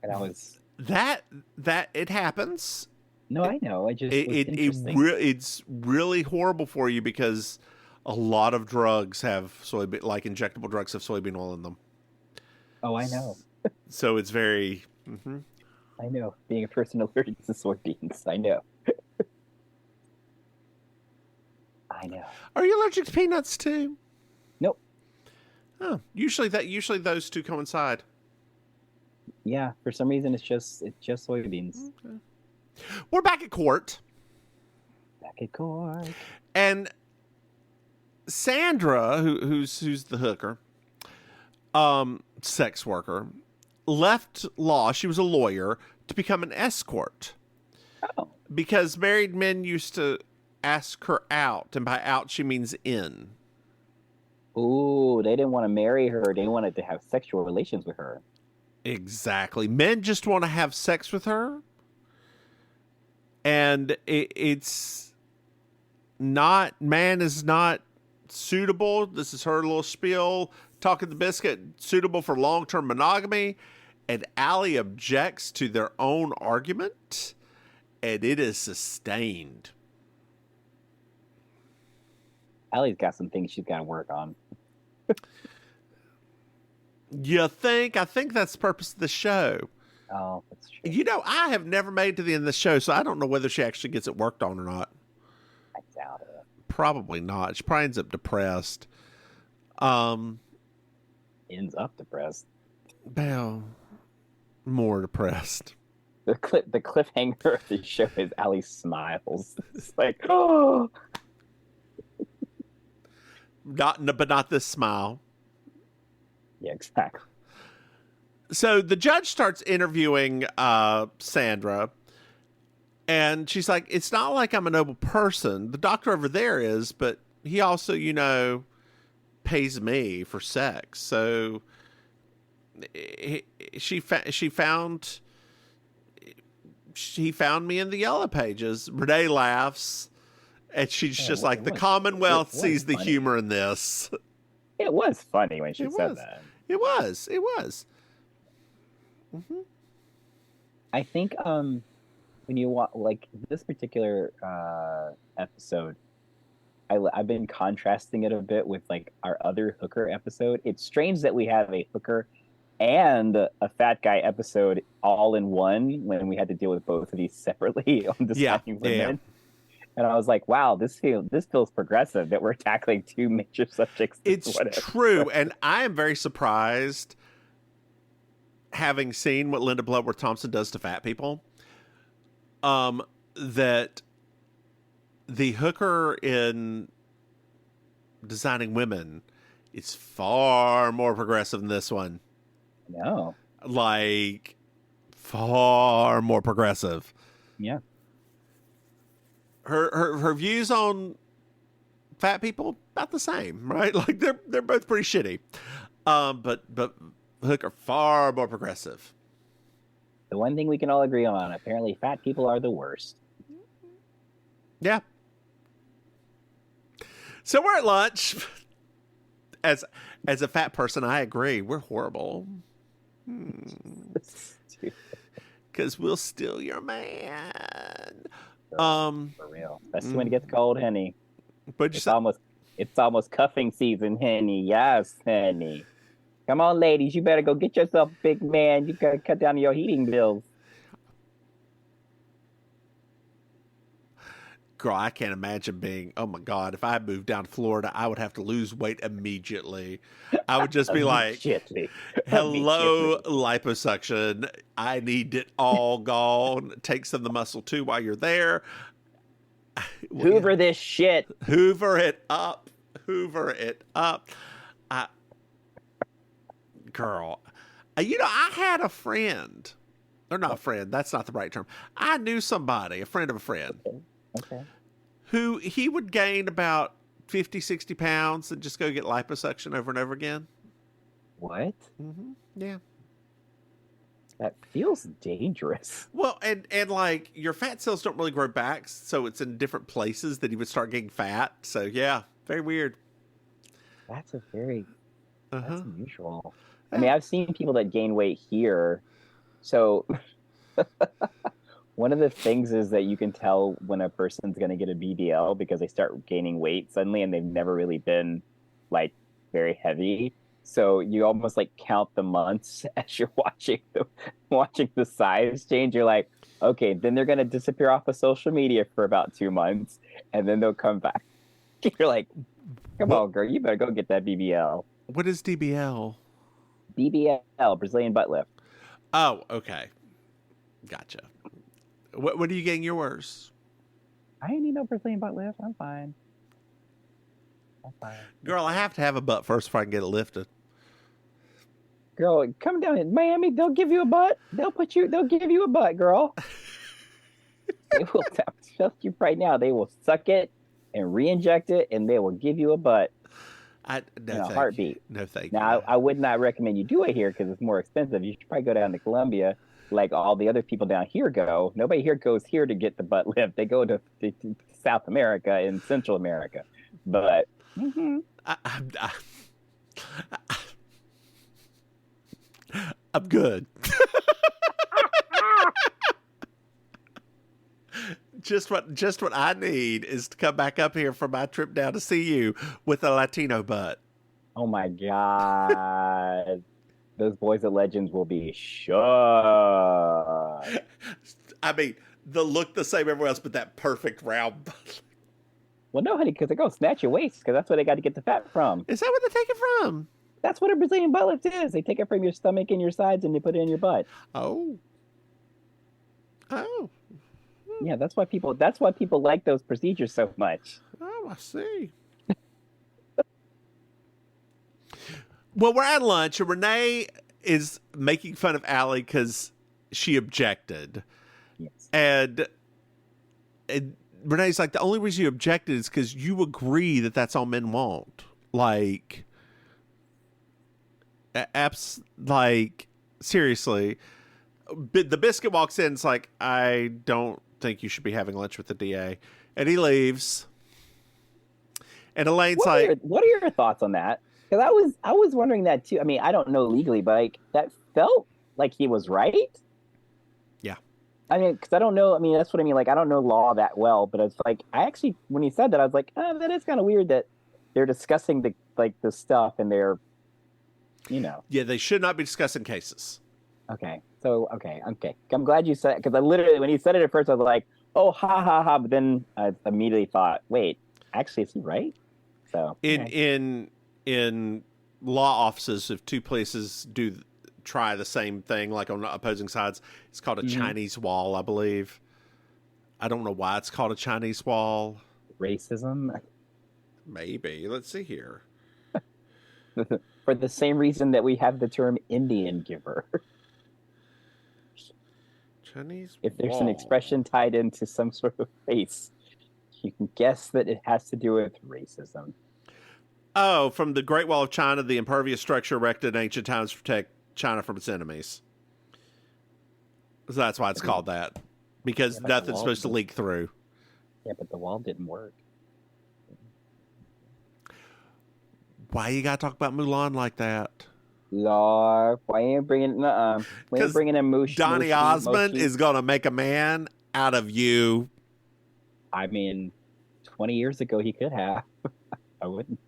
And I was... That it happens. No, I know. It's really horrible for you because a lot of drugs have soybean, like injectable drugs, have soybean oil in them. Oh, I know. So it's very. I know. Being a person allergic to soybeans, I know. I know. Are you allergic to peanuts too? Nope. Oh, usually those two coincide. Yeah, for some reason it's just soybeans. Okay. We're back at court. And Sandra, who's the hooker, sex worker, left law. She was a lawyer to become an escort. Oh. Because married men used to ask her out, and by out she means in. Ooh, they didn't want to marry her. They wanted to have sexual relations with her. Exactly. Men just want to have sex with her. And it's not, man is not suitable. This is her little spiel. Talking the biscuit, suitable for long-term monogamy. And Allie objects to their own argument. And it is sustained. Allie's got some things she's got to work on. You think? I think that's the purpose of the show. Oh, that's true. You know, I have never made it to the end of the show, so I don't know whether she actually gets it worked on or not. I doubt it. Probably not. She probably ends up depressed. Ends up depressed. Well, more depressed. The cliffhanger of the show is Allie smiles. It's like, oh. But not this smile. Yeah, exactly. So the judge starts interviewing Sandra, and she's like, it's not like I'm a noble person. The doctor over there is, but he also, pays me for sex. So he found me in the yellow pages. Renee laughs, and she's just like, the Commonwealth sees the humor in this. It was funny when she said that. It was. Mm-hmm. I think when you watch like this particular episode, I've been contrasting it a bit with like our other hooker episode. It's strange that we have a hooker and a fat guy episode all in one when we had to deal with both of these separately on Deciding Women. Yeah. And I was like, wow, this feels progressive that we're tackling two major subjects. It's true. And I am very surprised, having seen what Linda Bloodworth Thompson does to fat people, that the hooker in Designing Women is far more progressive than this one. No. Like, far more progressive. Yeah. Her views on fat people, about the same, right? Like they're both pretty shitty. But Hooker far more progressive. The one thing we can all agree on, apparently fat people are the worst. Yeah. So we're at lunch. As a fat person, I agree. We're horrible. Because we'll steal your man. For real. Especially when it gets cold, Henny. But it's almost cuffing season, Henny. Yes, Henny. Come on, ladies. You better go get yourself a big man. You gotta cut down your heating bills. Girl, I can't imagine being, oh my God, if I moved down to Florida, I would have to lose weight immediately. I would just be like, hello, liposuction. I need it all gone. Take some of the muscle too while you're there. Hoover this shit. Hoover it up. Hoover it up. Girl, I had a friend. Or not a friend. That's not the right term. I knew somebody, a friend of a friend. Okay. Who he would gain about 50, 60 pounds and just go get liposuction over and over again. What? Mm-hmm. Yeah. That feels dangerous. Well, and like your fat cells don't really grow back, so it's in different places that he would start getting fat. So yeah, very weird. That's that's unusual. I mean, I've seen people that gain weight here. So one of the things is that you can tell when a person's going to get a BBL because they start gaining weight suddenly and they've never really been like very heavy. So you almost like count the months as you're watching the size change. You're like, okay, then they're going to disappear off of social media for about 2 months and then they'll come back. You're like, come on, girl, you better go get that BBL. What is DBL? BBL, Brazilian butt lift. Oh, okay. Gotcha. What are you getting yours? I ain't need no Brazilian butt lift. I'm fine. Girl, I have to have a butt first before I can get it lifted. Girl, come down in Miami. They'll give you a butt. They'll give you a butt, girl. They will tell you right now. They will suck it and re-inject it, and they will give you a butt. In a heartbeat. No, thank you. Now, I would not recommend you do it here because it's more expensive. You should probably go down to Colombia, like all the other people down here go. Nobody here goes here to get the butt lift. They go to South America and Central America. But I'm good. Just what I need is to come back up here for my trip down to see you with a Latino butt. Oh my God. Those boys at Legends will be shook. I mean, they'll look the same everywhere else, but that perfect round butt. Well, no, honey, because they're going to snatch your waist because that's where they got to get the fat from. Is that where they take it from? That's what a Brazilian butt lift is. They take it from your stomach and your sides and they put it in your butt. Oh. Yeah, that's why people like those procedures so much. Oh, I see. Well, we're at lunch and Renee is making fun of Allie because she objected. Yes. And Renee's like, the only reason you objected is because you agree that that's all men want. Like, seriously. The biscuit walks in and it's like, I don't think you should be having lunch with the DA. And he leaves. And Elaine's what are your thoughts on that? Because I was wondering that too. I mean, I don't know legally, but like that felt like he was right. Yeah. I mean, because I don't know. I mean, that's what I mean. Like, I don't know law that well, but it's like I actually, when he said that, I was like, oh, that is kind of weird that they're discussing the stuff and they're, Yeah, they should not be discussing cases. Okay. So, okay. I'm glad you said it because I literally, when he said it at first, I was like, oh, ha, ha, ha. But then I immediately thought, wait, actually, is he right? So in law offices, if two places try the same thing, like on opposing sides, it's called a Chinese wall, I believe. I don't know why it's called a Chinese wall. Racism? Maybe. Let's see here. For the same reason that we have the term Indian giver. Chinese if there's wall. An expression tied into some sort of race, You can guess that it has to do with racism. Oh, from the Great Wall of China, the impervious structure erected in ancient times to protect China from its enemies. So that's why it's called that. Because nothing's supposed to leak through. Yeah, but the wall didn't work. Why you gotta talk about Mulan like that? Lord, why ain't bringing we ain't bringing in Donny Osmond is gonna make a man out of you. I mean, 20 years ago he could have. I wouldn't.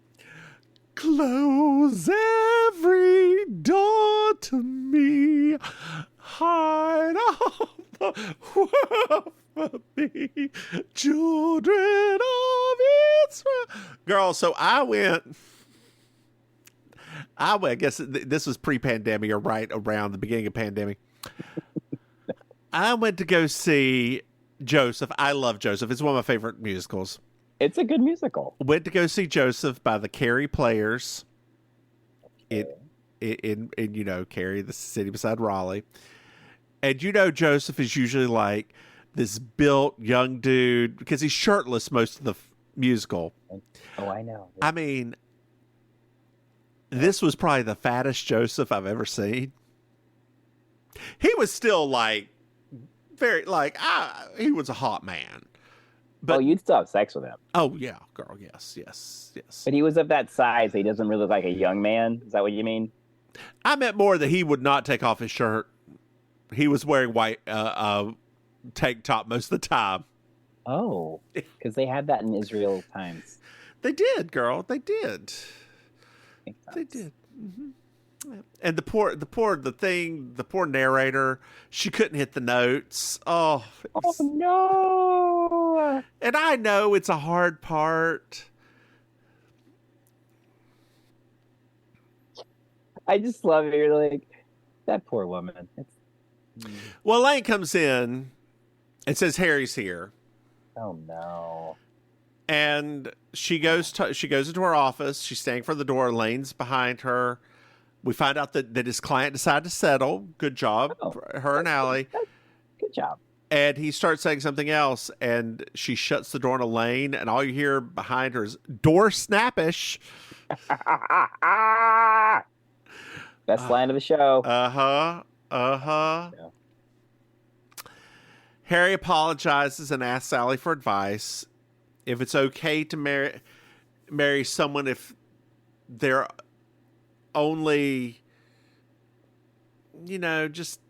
Close every door to me. Hide all the world from me. Children of Israel. Girl, so I guess this was pre-pandemic or right around the beginning of pandemic. I went to go see Joseph. I love Joseph. It's one of my favorite musicals. It's a good musical. Went to go see Joseph by the Carey Players. In Carey, the city beside Raleigh. And Joseph is usually like this built young dude because he's shirtless most of the musical. Oh, I know. I mean, this was probably the fattest Joseph I've ever seen. He was still like he was a hot man. But, you'd still have sex with him. Oh, yeah, girl, yes. But he was of that size. He doesn't really look like a young man. Is that what you mean? I meant more that he would not take off his shirt. He was wearing white tank top most of the time. Oh, because they had that in Israel times. They did, girl. They did. They did. Mm-hmm. And the poor narrator, she couldn't hit the notes. Oh no! And I know it's a hard part. I just love it. You're like, that poor woman. Well, Elaine comes in and says Harry's here. Oh no! And she goes into her office. She's standing for the door. Elaine's behind her. We find out that his client decided to settle. Good job, her and Allie. Good job. And he starts saying something else, and she shuts the door on Elaine, and all you hear behind her is door snappish. Best line of the show. Yeah. Harry apologizes and asks Allie for advice. If it's okay to marry someone if they're only, just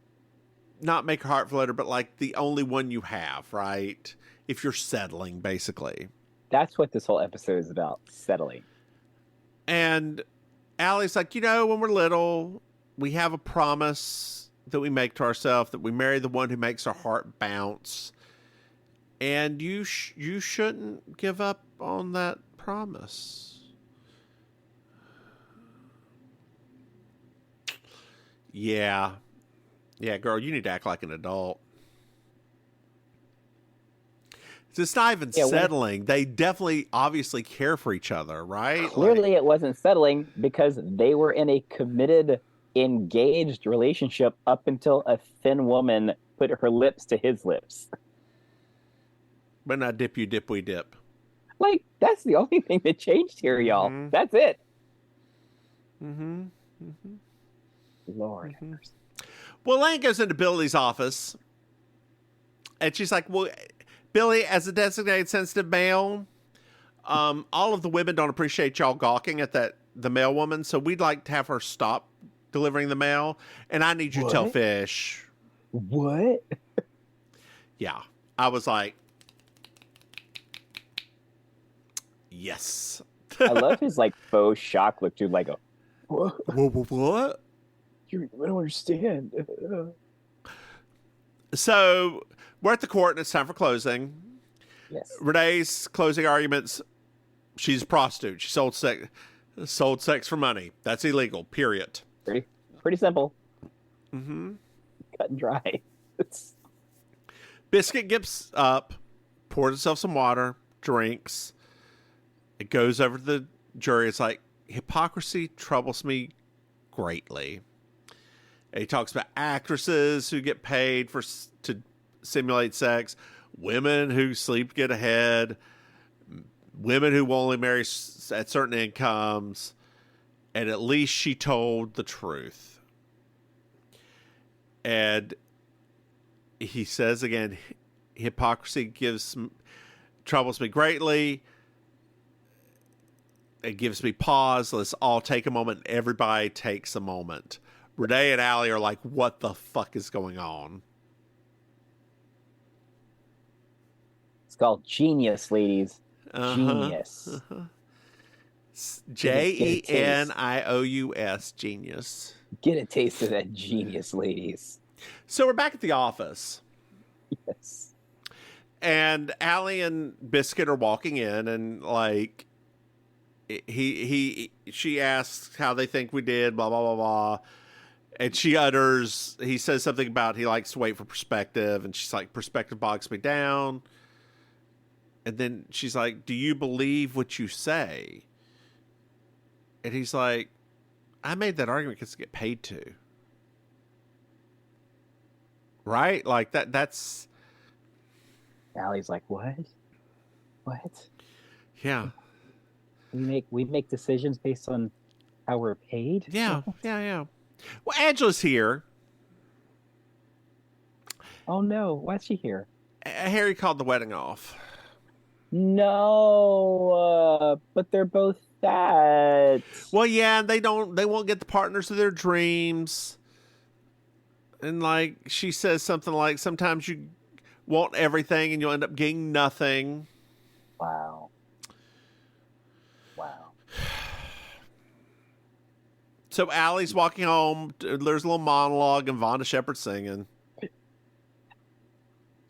not make her heart flutter, but like the only one you have, right? If you're settling, basically. That's what this whole episode is about, settling. And Allie's like, when we're little, we have a promise that we make to ourselves that we marry the one who makes our heart bounce. And you shouldn't give up on that promise. Yeah, girl, you need to act like an adult. It's not even settling. They definitely, obviously care for each other, right? Clearly it wasn't settling because they were in a committed, engaged relationship up until a thin woman put her lips to his lips. But not dip you dip we dip. Like, that's the only thing that changed here, y'all. Mm-hmm. That's it. Mm-hmm. Mm-hmm. Lord. Mm-hmm. Well, Elaine goes into Billy's office, and she's like, well, Billy, as a designated sensitive male, all of the women don't appreciate y'all gawking at the mail woman, so we'd like to have her stop delivering the mail, and I need you to tell Fish. What? Yeah. I was like, yes. I love his, faux shock look, dude, like a, what? What? I don't understand. So we're at the court and it's time for closing. Yes. Renee's closing arguments. She's a prostitute. She sold sex for money. That's illegal. Period. Pretty simple. Mm-hmm. Cut and dry. Biscuit gets up, pours himself some water, drinks. It goes over to the jury. It's like, hypocrisy troubles me greatly. And he talks about actresses who get paid to simulate sex, women who sleep to get ahead, women who will only marry at certain incomes, and at least she told the truth. And he says again, hypocrisy troubles me greatly. It gives me pause. Let's all take a moment. Everybody takes a moment. Renee and Allie are like, what the fuck is going on? It's called genius, ladies. Genius. Jenious, genius. Get a taste of that genius, ladies. So we're back at the office. Yes. And Allie and Biscuit are walking in, and like she asks how they think we did, blah blah blah blah. And he says something about he likes to wait for perspective, and she's like, perspective bogs me down. And then she's like, do you believe what you say? And he's like, I made that argument because I get paid to. Right? Like that's... Allie's like, what? Yeah. We make decisions based on how we're paid? Yeah, yeah. Well, Angela's here. Oh no, why's she here? Harry called the wedding off. No, but they're both sad. Well, yeah, they won't get the partners of their dreams. And like she says something like, sometimes you want everything and you'll end up getting nothing. Wow. So Allie's walking home. There's a little monologue and Vonda Shepard singing.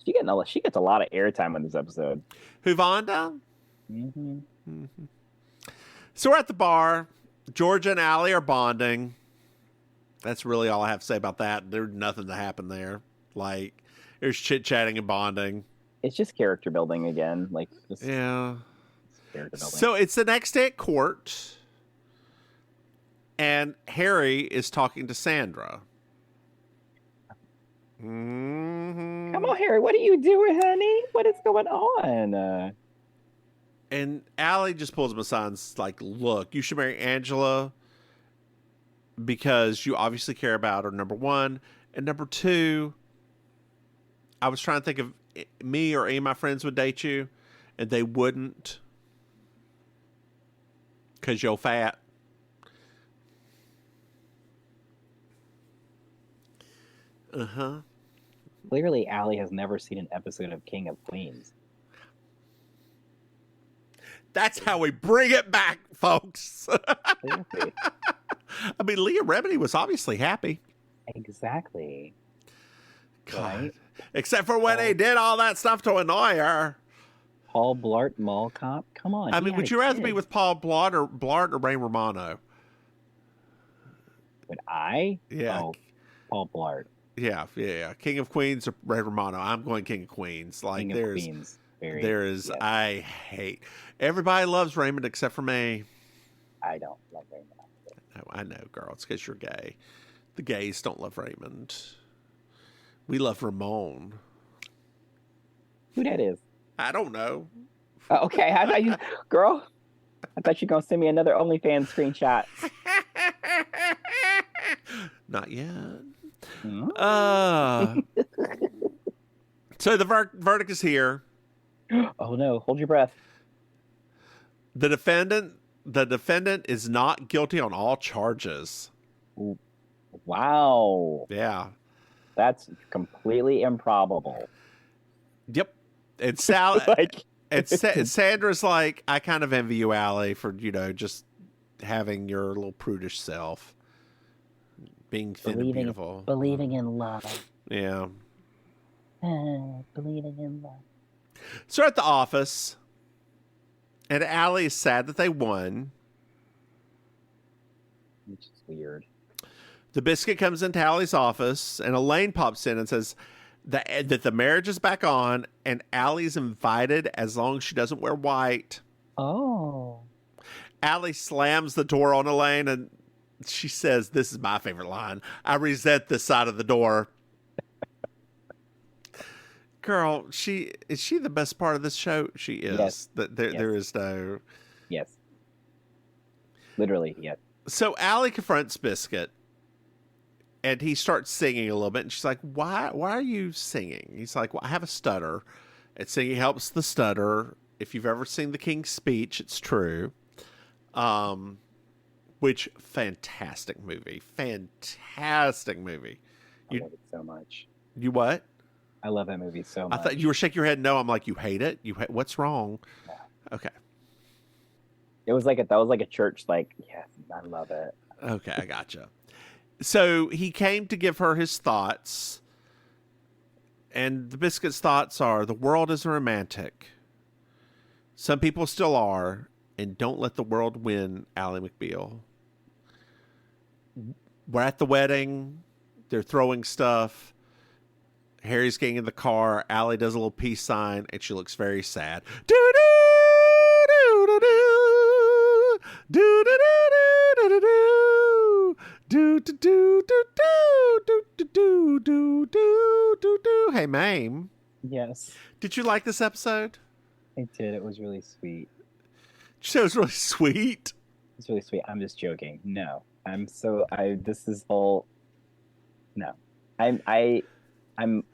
She gets a lot of airtime on this episode. Who, Vonda? Mm-hmm. Mm-hmm. So we're at the bar. Georgia and Allie are bonding. That's really all I have to say about that. There's nothing to happen there. Like, there's chit-chatting and bonding. It's just character building again. Yeah. Character building. So it's the next day at court. And Harry is talking to Sandra. Mm-hmm. Come on, Harry. What are you doing, honey? What is going on? And Allie just pulls him aside and's like, look, you should marry Angela because you obviously care about her, number one. And number two, I was trying to think of me or any of my friends would date you, and they wouldn't because you're fat. Uh-huh. Clearly, Allie has never seen an episode of King of Queens. That's how we bring it back, folks. I mean, Leah Remini was obviously happy. Exactly. God. Right? Except for when he did all that stuff to annoy her. Paul Blart Mall Cop? Come on. I mean, would you rather be with Paul Blart or Ray Romano? Would I? Yeah. Oh, Paul Blart. Yeah. King of Queens or Ray Romano. I'm going King of Queens. Like King of Queens. Yes. I hate. Everybody loves Raymond except for me. I don't love Raymond. No, I know, girl. It's because you're gay. The gays don't love Raymond. We love Ramon. Who that is? I don't know. Okay, I thought you, girl. I thought you were gonna send me another OnlyFans screenshot. Not yet. Mm-hmm. So the verdict is here. Oh no! Hold your breath. The defendant is not guilty on all charges. Wow. Yeah. That's completely improbable. Yep. And Sandra's like, I kind of envy you, Allie, for, just having your little prudish self. Being thin and beautiful. Believing in love. Yeah. Believing in love. So at the office, and Allie is sad that they won. Which is weird. The biscuit comes into Allie's office, and Elaine pops in and says that the marriage is back on, and Allie's invited as long as she doesn't wear white. Oh. Allie slams the door on Elaine, and she says, this is my favorite line, I resent this side of the door. Girl, is she the best part of this show? She is. Yes. There is no. Yes. Literally, yes. So Allie confronts Biscuit, and he starts singing a little bit, and she's like, "Why are you singing?" He's like, "Well, I have a stutter, and singing helps the stutter. If you've ever seen The King's Speech, it's true." Which fantastic movie! Fantastic movie. I love it so much. You what? I love that movie so much. I thought you were shaking your head. No, I'm like, you hate it. What's wrong? Yeah. Okay. It was like that was like a church. Like, yes, I love it. Okay, I gotcha. So he came to give her his thoughts, and the Biscuit's thoughts are: the world is romantic. Some people still are, and don't let the world win, Ally McBeal. We're at the wedding. They're throwing stuff. Harry's getting in the car. Allie does a little peace sign, and she looks very sad. Do do do do do do do do do do do do do do do do do do. Hey, Maim. Yes, Did you like this episode? I did. It was really sweet. It was really sweet. It's really sweet. I'm just joking. No, I'm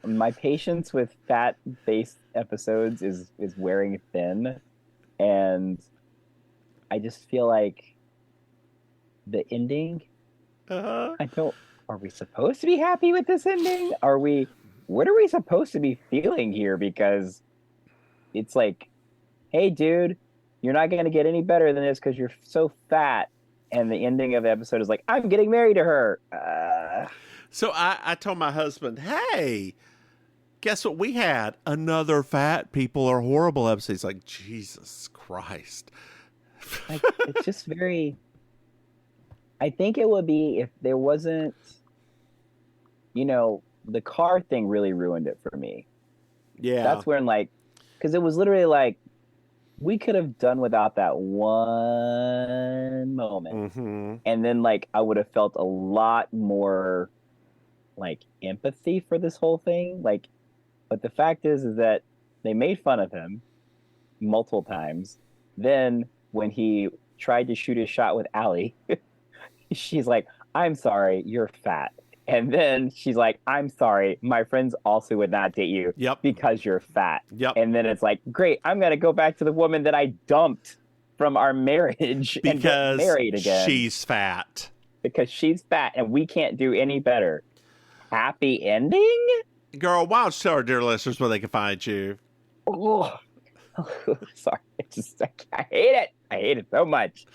my patience with fat-based episodes is wearing thin, and I just feel like the ending. Are we supposed to be happy with this ending? What are we supposed to be feeling here? Because it's like, hey, dude, you're not going to get any better than this because you're so fat. And the ending of the episode is like, I'm getting married to her. So I told my husband, hey, guess what we had? Another fat people are horrible episode. He's like, Jesus Christ. Like, it's just very... I think it would be if there wasn't, the car thing really ruined it for me. Yeah. That's when, because it was literally like, we could have done without that one moment. Mm-hmm. And then, I would have felt a lot more, empathy for this whole thing. But the fact is that they made fun of him multiple times. Then, when he tried to shoot his shot with Allie, she's like, I'm sorry, you're fat. And then she's like, I'm sorry, my friends also would not date you because you're fat. Yep. And then it's like, great, I'm going to go back to the woman that I dumped from our marriage and get married again. She's fat. Because she's fat and we can't do any better. Happy ending? Girl, why don't you tell our dear listeners where they can find you? Oh, sorry. I hate it. I hate it so much.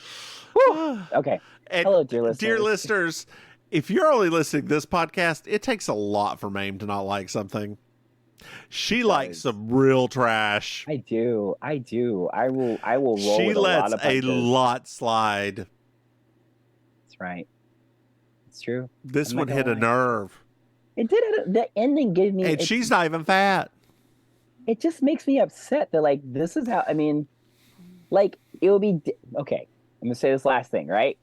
Whew. Okay. And hello, dear listeners. Dear listeners, if you're only listening to this podcast, it takes a lot for Maim to not like something. She likes some real trash. I do. I will roll she with a lot lets of punches. a lot slide. That's right. It's true. This one hit a nerve. It did. The ending gave me... And she's not even fat. It just makes me upset that, this is how... I mean, it would be... Okay, I'm going to say this last thing, right?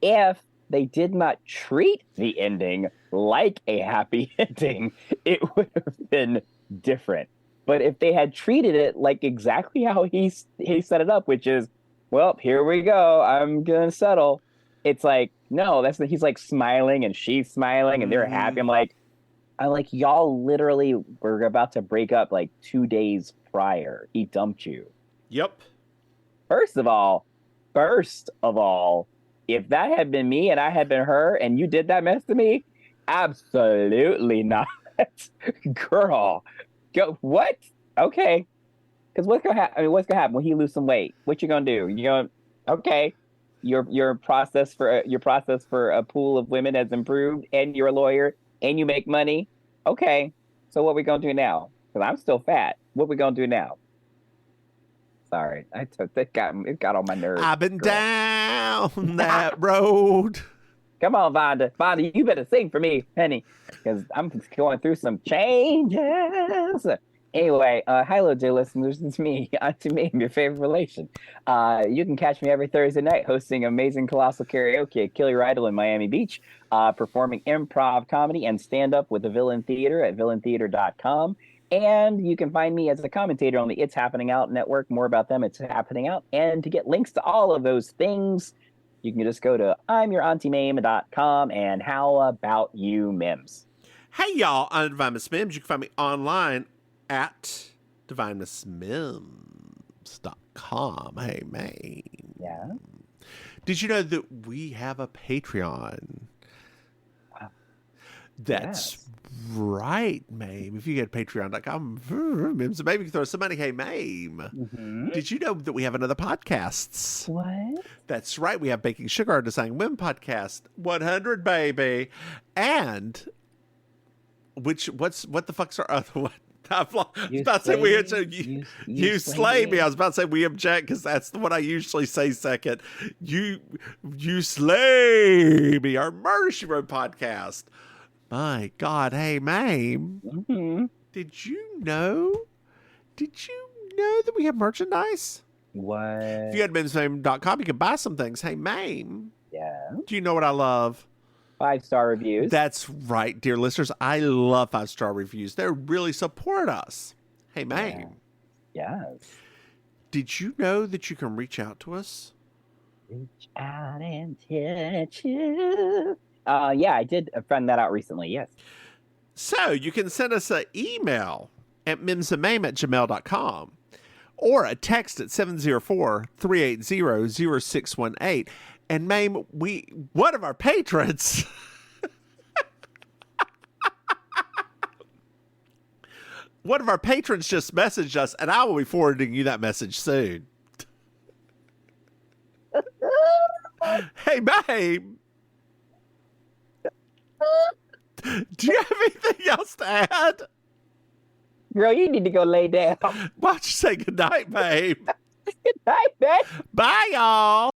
If they did not treat the ending like a happy ending, it would have been different. But if they had treated it like exactly how he set it up, which is, well, here we go, I'm gonna settle. It's like, no, he's smiling and she's smiling and they're happy. I'm like, y'all literally were about to break up 2 days prior. He dumped you. Yep. First of all, if that had been me and I had been her and you did that mess to me, absolutely not. Girl, go, what? Okay. Because what's gonna happen when he lose some weight? What you gonna do? Okay, your process for a pool of women has improved, and you're a lawyer and you make money. Okay, so what we gonna do now? Because I'm still fat. What we gonna do now? Sorry, it got on my nerves. I've been down that road. Come on, Vonda. Vonda, you better sing for me, honey, because I'm going through some changes. Anyway, hello, dear listeners. It's me, Auntie Maim, your favorite relation. You can catch me every Thursday night hosting Amazing Colossal Karaoke at Killier Idol in Miami Beach, performing improv comedy and stand-up with the Villain Theater at villaintheater.com. And you can find me as a commentator on the It's Happening Out network. More about them, It's Happening Out. And to get links to all of those things, you can just go to I'mYourAuntieMaim.com and how about you, Mims? Hey, y'all. I'm Divine Miss Mims. You can find me online at DivineMissMims.com. Hey, man. Yeah. Did you know that we have a Patreon? That's right, Maim. If you go to patreon.com, Mims and Maim, you can throw some money. Hey, Maim. Mm-hmm. Did you know that we have another podcast? What? That's right. We have Baking Sugar, our Designing Women podcast. 100, baby. And what the fuck's our other one? I was about to say you slay me. I was about to say we object because that's the one I usually say second. You slay me. Our Murder, She Wrote podcast. My God, hey, Maim. Mm-hmm. Did you know that we have merchandise? What? If you go to MimsMaim.com, you can buy some things. Hey, Maim. Yeah. Do you know what I love? 5-star reviews. That's right, dear listeners. I love 5-star reviews. They really support us. Hey, Maim. Yeah. Yes. Did you know that you can reach out to us? Reach out and touch you. Yeah, I did find that out recently, yes. So you can send us an email at mimsandmaim@gmail.com or a text at 704-380-0618. And Maim, one of our patrons just messaged us, and I will be forwarding you that message soon. Hey, Maim. Do you have anything else to add? Girl, you need to go lay down. Why don't you say goodnight, babe? Good night, man. Bye, y'all.